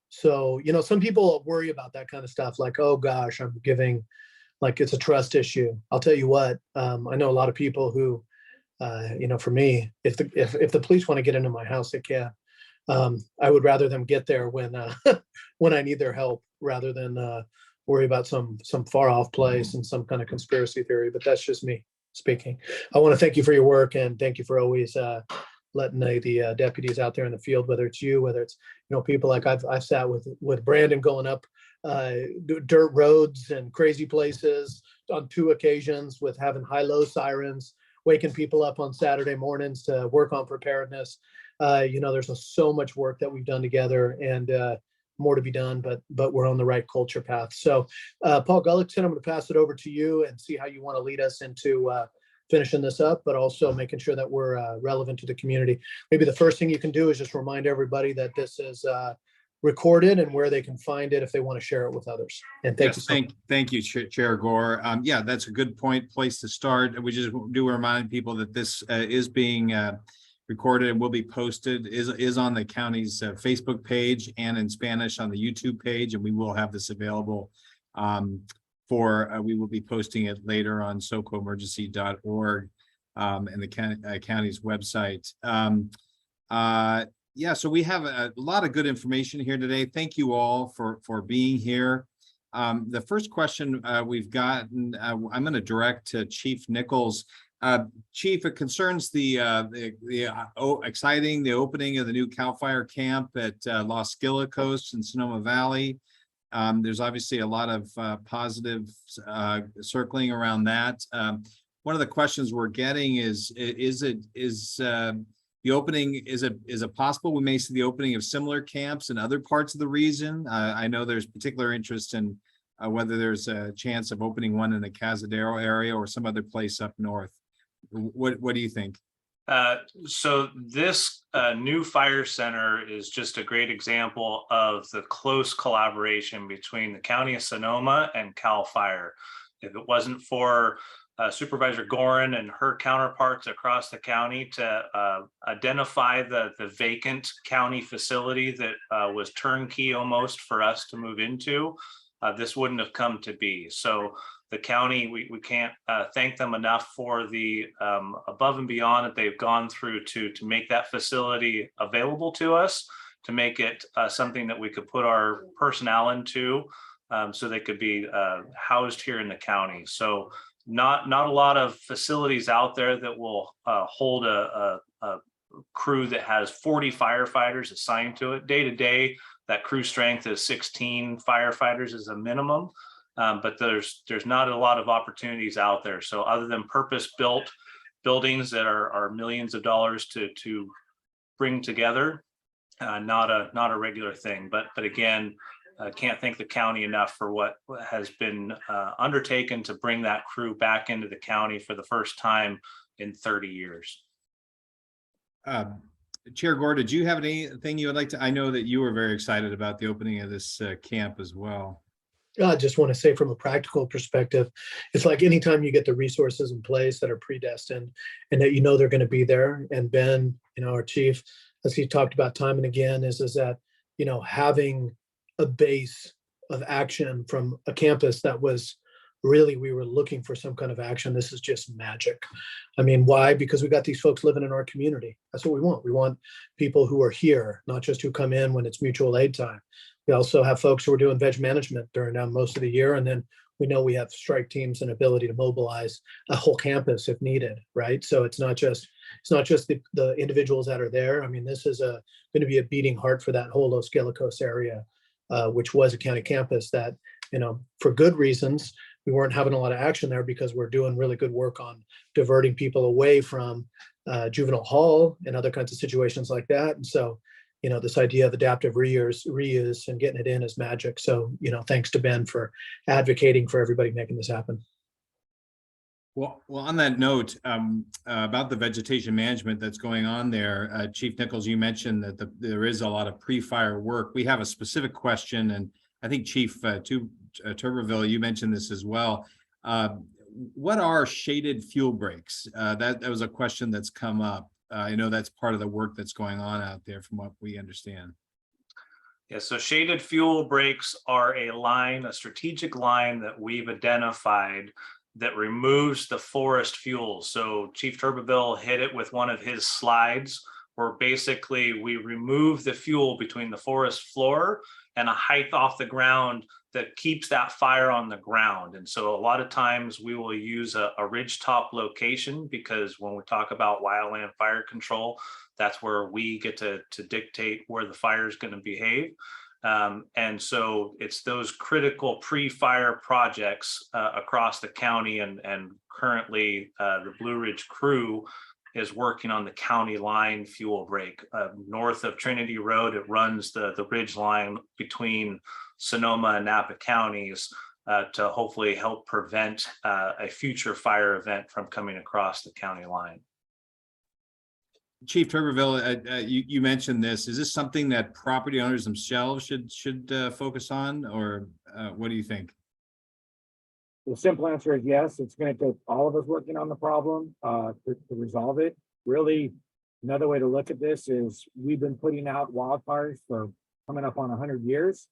some people worry about that kind of stuff, like, oh gosh, I'm giving, like it's a trust issue. I'll tell you what, I know a lot of people who, for me, if the police want to get into my house, they can. I would rather them get there when when I need their help, rather than worry about some far off place and some kind of conspiracy theory. But that's just me speaking. I want to thank you for your work, and thank you for always letting the deputies out there in the field, whether it's you, whether it's people like I've sat with Brandon going up dirt roads and crazy places on 2 occasions with having high-low sirens, waking people up on Saturday mornings to work on preparedness. There's so much work that we've done together, and more to be done, but we're on the right culture path. So Paul Gullickson, I'm going to pass it over to you and see how you want to lead us into finishing this up, but also making sure that we're relevant to the community. Maybe the first thing you can do is just remind everybody that this is recorded and where they can find it if they want to share it with others. And thank you so much. Thank you, Chair place to place to start. We just do remind people that this is being recorded and will be posted, is on the county's Facebook page and in Spanish on the YouTube page, and we will have this available we will be posting it later on socoemergency.org and the county's website. So we have a lot of good information here today. Thank you all for being here. The first question we've gotten, I'm going to direct to Chief Nichols. Chief, it concerns the opening of the new CAL FIRE camp at Los Gila Coast in Sonoma Valley. There's obviously a lot of positive circling around that. One of the questions we're getting is the opening, is it possible we may see the opening of similar camps in other parts of the region? I know there's particular interest in whether there's a chance of opening one in the Cazadero area or some other place up north. What do you think? So this new fire center is just a great example of the close collaboration between the County of Sonoma and CAL FIRE. If it wasn't for Supervisor Gorin and her counterparts across the county to identify the vacant county facility that was turnkey almost for us to move into, this wouldn't have come to be. So the county, we can't thank them enough for the above and beyond that they've gone through to make that facility available to us, to make it something that we could put our personnel into, so they could be housed here in the county. So not a lot of facilities out there that will hold a crew that has 40 firefighters assigned to it. Day to day, that crew strength is 16 firefighters as a minimum. But there's not a lot of opportunities out there. So other than purpose-built buildings that are millions of dollars to bring together, not a regular thing. But again, I can't thank the county enough for what has been undertaken to bring that crew back into the county for the first time in 30 years. Chair Gore, did you have anything you would like to? I know that you were very excited about the opening of this camp as well. I just want to say, from a practical perspective, it's like anytime you get the resources in place that are predestined and that they're going to be there. And Ben, our chief, as he talked about time and again, is that having a base of action from a campus that was really, we were looking for some kind of action. This is just magic. I mean, why? Because we got these folks living in our community. That's what we want. We want people who are here, not just who come in when it's mutual aid time. We also have folks who are doing veg management during most of the year. And then we know we have strike teams and ability to mobilize a whole campus if needed, right? So it's not just the individuals that are there. I mean, this is going to be a beating heart for that whole Los Galicos area, which was a county campus that, for good reasons, we weren't having a lot of action there because we're doing really good work on diverting people away from juvenile hall and other kinds of situations like that. And so, this idea of adaptive reuse and getting it in is magic. So, thanks to Ben for advocating for everybody making this happen. Well, on that note, about the vegetation management that's going on there, Chief Nichols, you mentioned that there is a lot of pre-fire work. We have a specific question, and I think Chief Tuberville, you mentioned this as well. What are shaded fuel breaks? That was a question that's come up. I know that's part of the work that's going on out there from what we understand. Yeah, so shaded fuel breaks are a strategic line that we've identified that removes the forest fuels. So Chief Tuberville hit it with one of his slides, where basically we remove the fuel between the forest floor and a height off the ground that keeps that fire on the ground. And so a lot of times we will use a ridgetop location, because when we talk about wildland fire control, that's where we get to dictate where the fire is going to behave. And so it's those critical pre-fire projects across the county, and currently the Blue Ridge crew is working on the county line fuel break. North of Trinity Road, it runs the ridge line between Sonoma and Napa counties to hopefully help prevent a future fire event from coming across the county line. Chief Tuberville, you mentioned this. Is this something that property owners themselves should focus on, or what do you think? The simple answer is yes. It's going to take all of us working on the problem to resolve it. Really, another way to look at this is we've been putting out wildfires for coming up on 100 years.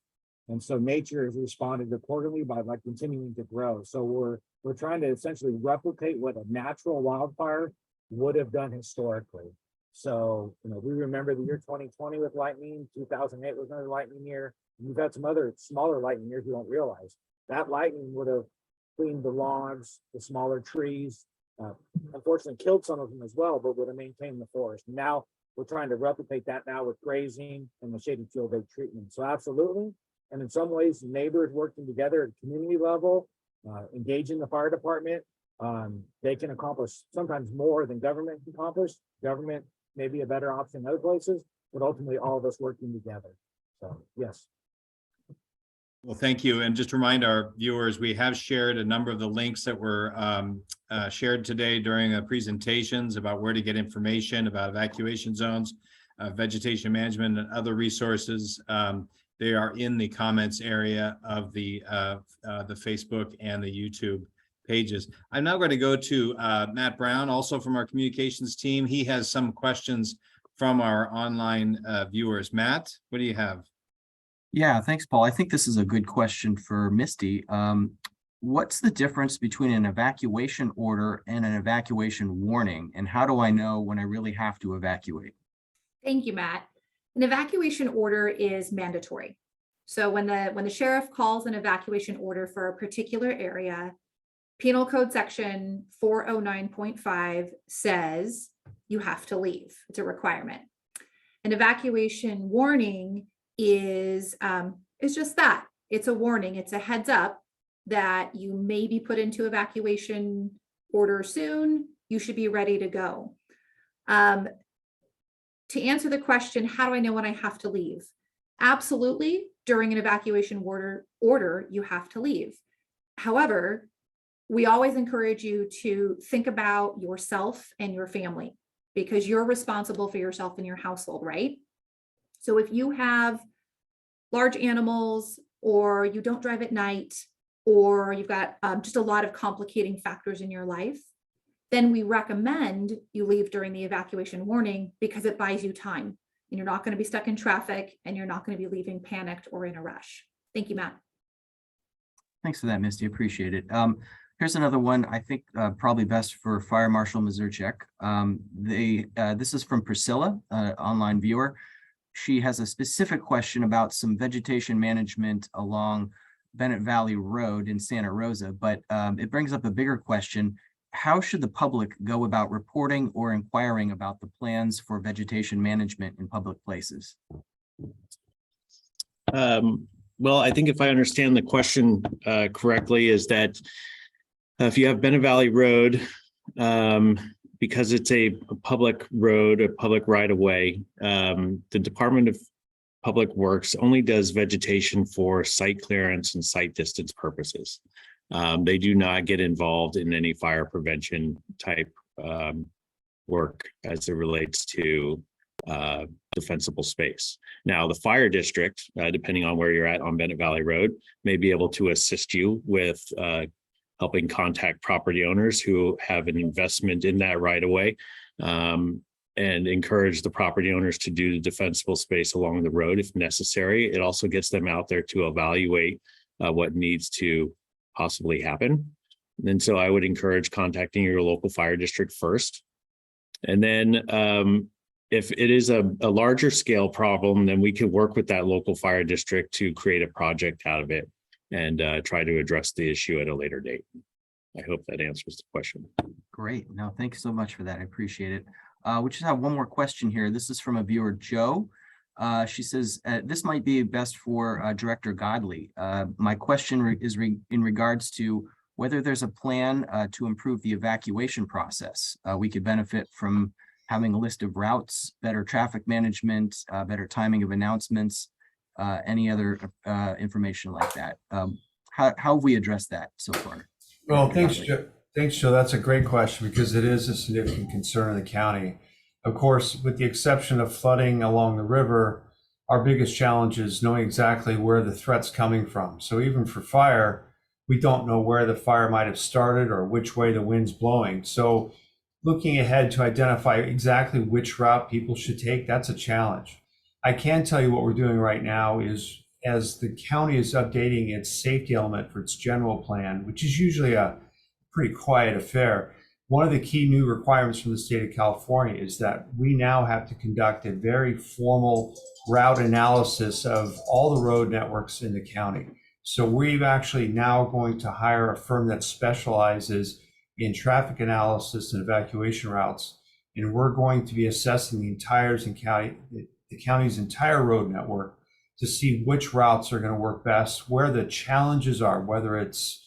And so nature has responded accordingly by continuing to grow. So we're trying to essentially replicate what a natural wildfire would have done historically. So, we remember the year 2020 with lightning, 2008 was another lightning year. You've had some other smaller lightning years you don't realize. That lightning would have cleaned the logs, the smaller trees, unfortunately killed some of them as well, but would have maintained the forest. Now we're trying to replicate that now with grazing and the shaded fuel break treatment. So absolutely. And in some ways, neighbors working together at community level, engaging the fire department, they can accomplish sometimes more than government can accomplish. Government may be a better option in other places, but ultimately all of us working together. So yes. Well, thank you. And just remind our viewers, we have shared a number of the links that were shared today during presentations about where to get information about evacuation zones, vegetation management, and other resources. They are in the comments area of the Facebook and the YouTube pages. I'm now going to go to Matt Brown, also from our communications team. He has some questions from our online viewers. Matt, what do you have? Yeah, thanks, Paul. I think this is a good question for Misty. What's the difference between an evacuation order and an evacuation warning? And how do I know when I really have to evacuate? Thank you, Matt. An evacuation order is mandatory. So when the sheriff calls an evacuation order for a particular area, Penal Code Section 409.5 says you have to leave. It's a requirement. An evacuation warning is just that. It's a warning. It's a heads up that you may be put into evacuation order soon. You should be ready to go. To answer the question, how do I know when I have to leave? Absolutely, during an evacuation order, you have to leave. However, we always encourage you to think about yourself and your family, because you're responsible for yourself and your household, right? So if you have large animals, or you don't drive at night, or you've got just a lot of complicating factors in your life, then we recommend you leave during the evacuation warning, because it buys you time and you're not going to be stuck in traffic, and you're not going to be leaving panicked or in a rush. Thank you, Matt. Thanks for that, Misty. Appreciate it. Here's another one, I think probably best for Fire Marshal Massurchak. This is from Priscilla, online viewer. She has a specific question about some vegetation management along Bennett Valley Road in Santa Rosa, but it brings up a bigger question. How should the public go about reporting or inquiring about the plans for vegetation management in public places? Well, I think if I understand the question correctly, is that if you have Bennett Valley Road, because it's a public road, a public right-of-way, the Department of Public Works only does vegetation for site clearance and site distance purposes. They do not get involved in any fire prevention type work as it relates to defensible space. Now, the fire district, depending on where you're at on Bennett Valley Road, may be able to assist you with helping contact property owners who have an investment in that right away, and encourage the property owners to do the defensible space along the road if necessary. It also gets them out there to evaluate what needs to possibly happen. And so I would encourage contacting your local fire district first. And then if it is a larger scale problem, then we can work with that local fire district to create a project out of it and try to address the issue at a later date. I hope that answers the question. Great. No, thanks so much for that. I appreciate it. We just have one more question here. This is from a viewer, Joe. She says, this might be best for Director Godley. My question is in regards to whether there's a plan to improve the evacuation process. We could benefit from having a list of routes, better traffic management, better timing of announcements, any other information like that. How have we addressed that so far? Well, thanks, Joe. Thanks, Joe. That's a great question because it is a significant concern in the county. Of course, with the exception of flooding along the river, our biggest challenge is knowing exactly where the threat's coming from. So even for fire, we don't know where the fire might have started or which way the wind's blowing. So looking ahead to identify exactly which route people should take, that's a challenge. I can tell you what we're doing right now is, as the county is updating its safety element for its general plan, which is usually a pretty quiet affair, one of the key new requirements from the state of California is that we now have to conduct a very formal route analysis of all the road networks in the county. So we've actually now going to hire a firm that specializes in traffic analysis and evacuation routes. And we're going to be assessing the county's entire road network to see which routes are going to work best, where the challenges are, whether it's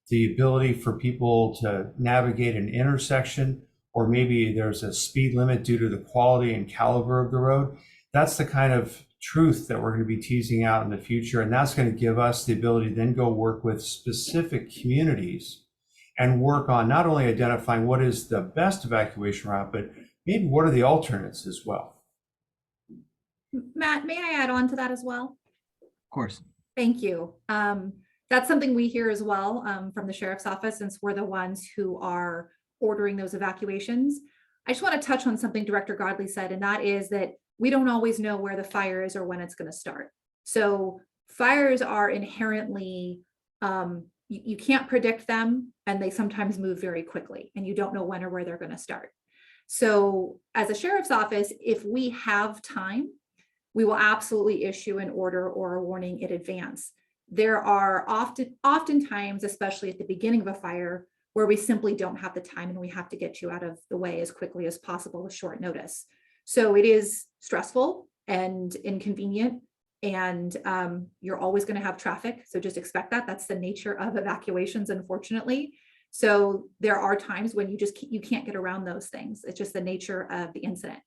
the ability for people to navigate an intersection, or maybe there's a speed limit due to the quality and caliber of the road. That's the kind of truth that we're going to be teasing out in the future. And that's going to give us the ability to then go work with specific communities and work on not only identifying what is the best evacuation route, but maybe what are the alternates as well. Matt, may I add on to that as well? Of course. Thank you. That's something we hear as well from the sheriff's office, since we're the ones who are ordering those evacuations. I just want to touch on something Director Godley said, and that is that we don't always know where the fire is or when it's going to start. So fires are inherently, you can't predict them, and they sometimes move very quickly, and you don't know when or where they're going to start. So as a sheriff's office, if we have time, we will absolutely issue an order or a warning in advance. There are oftentimes, especially at the beginning of a fire, where we simply don't have the time and we have to get you out of the way as quickly as possible with short notice. So it is stressful and inconvenient, and you're always going to have traffic. So just expect that. That's the nature of evacuations, unfortunately. So there are times when you can't get around those things. It's just the nature of the incident.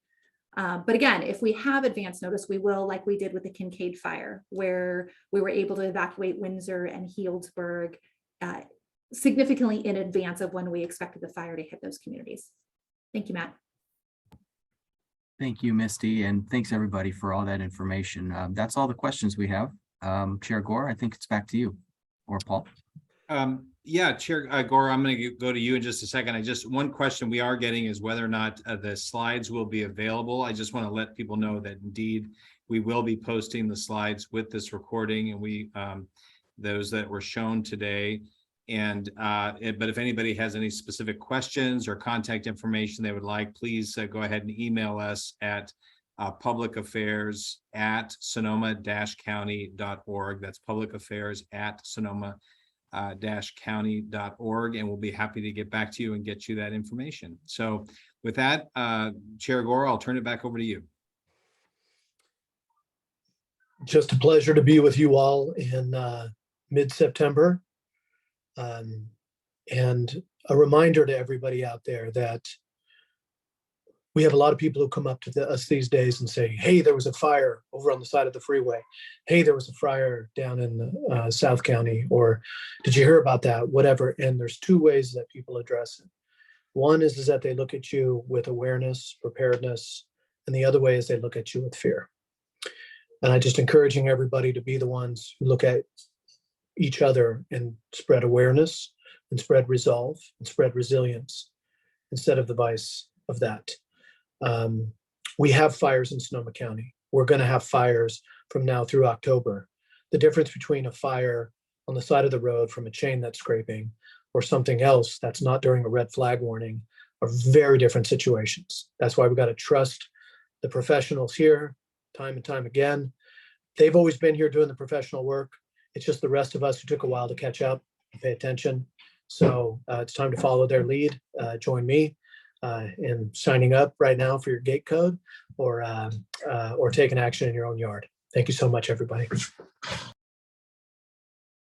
But again, if we have advance notice, we will, like we did with the Kincaid fire, where we were able to evacuate Windsor and Healdsburg significantly in advance of when we expected the fire to hit those communities. Thank you, Matt. Thank you, Misty, and thanks everybody for all that information. That's all the questions we have. Chair Gore, I think it's back to you, or Paul. Yeah, Chair Gore, I'm going to go to you in just a second. One question we are getting is whether or not the slides will be available. I just want to let people know that indeed we will be posting the slides with this recording, and we those that were shown today. And but if anybody has any specific questions or contact information they would like, please go ahead and email us at publicaffairs@sonoma-county.org. That's publicaffairs@sonoma-county.org, and we'll be happy to get back to you and get you that information. So with that, Chair Gore, I'll turn it back over to you. Just a pleasure to be with you all in mid-September. And a reminder to everybody out there that we have a lot of people who come up to us these days and say, hey, there was a fire over on the side of the freeway. Hey, there was a fire down in South County, or did you hear about that? Whatever. And there's two ways that people address it. One is that they look at you with awareness, preparedness, and the other way is they look at you with fear. And I just encouraging everybody to be the ones who look at each other and spread awareness and spread resolve and spread resilience instead of the vice of that. We have fires in Sonoma County. We're going to have fires from now through October. The difference between a fire on the side of the road from a chain that's scraping or something else that's not during a red flag warning are very different situations. That's why we got to trust the professionals here time and time again. They've always been here doing the professional work. It's just the rest of us who took a while to catch up and pay attention. So it's time to follow their lead. Join me in signing up right now for your gate code or taking action in your own yard. Thank you so much, everybody.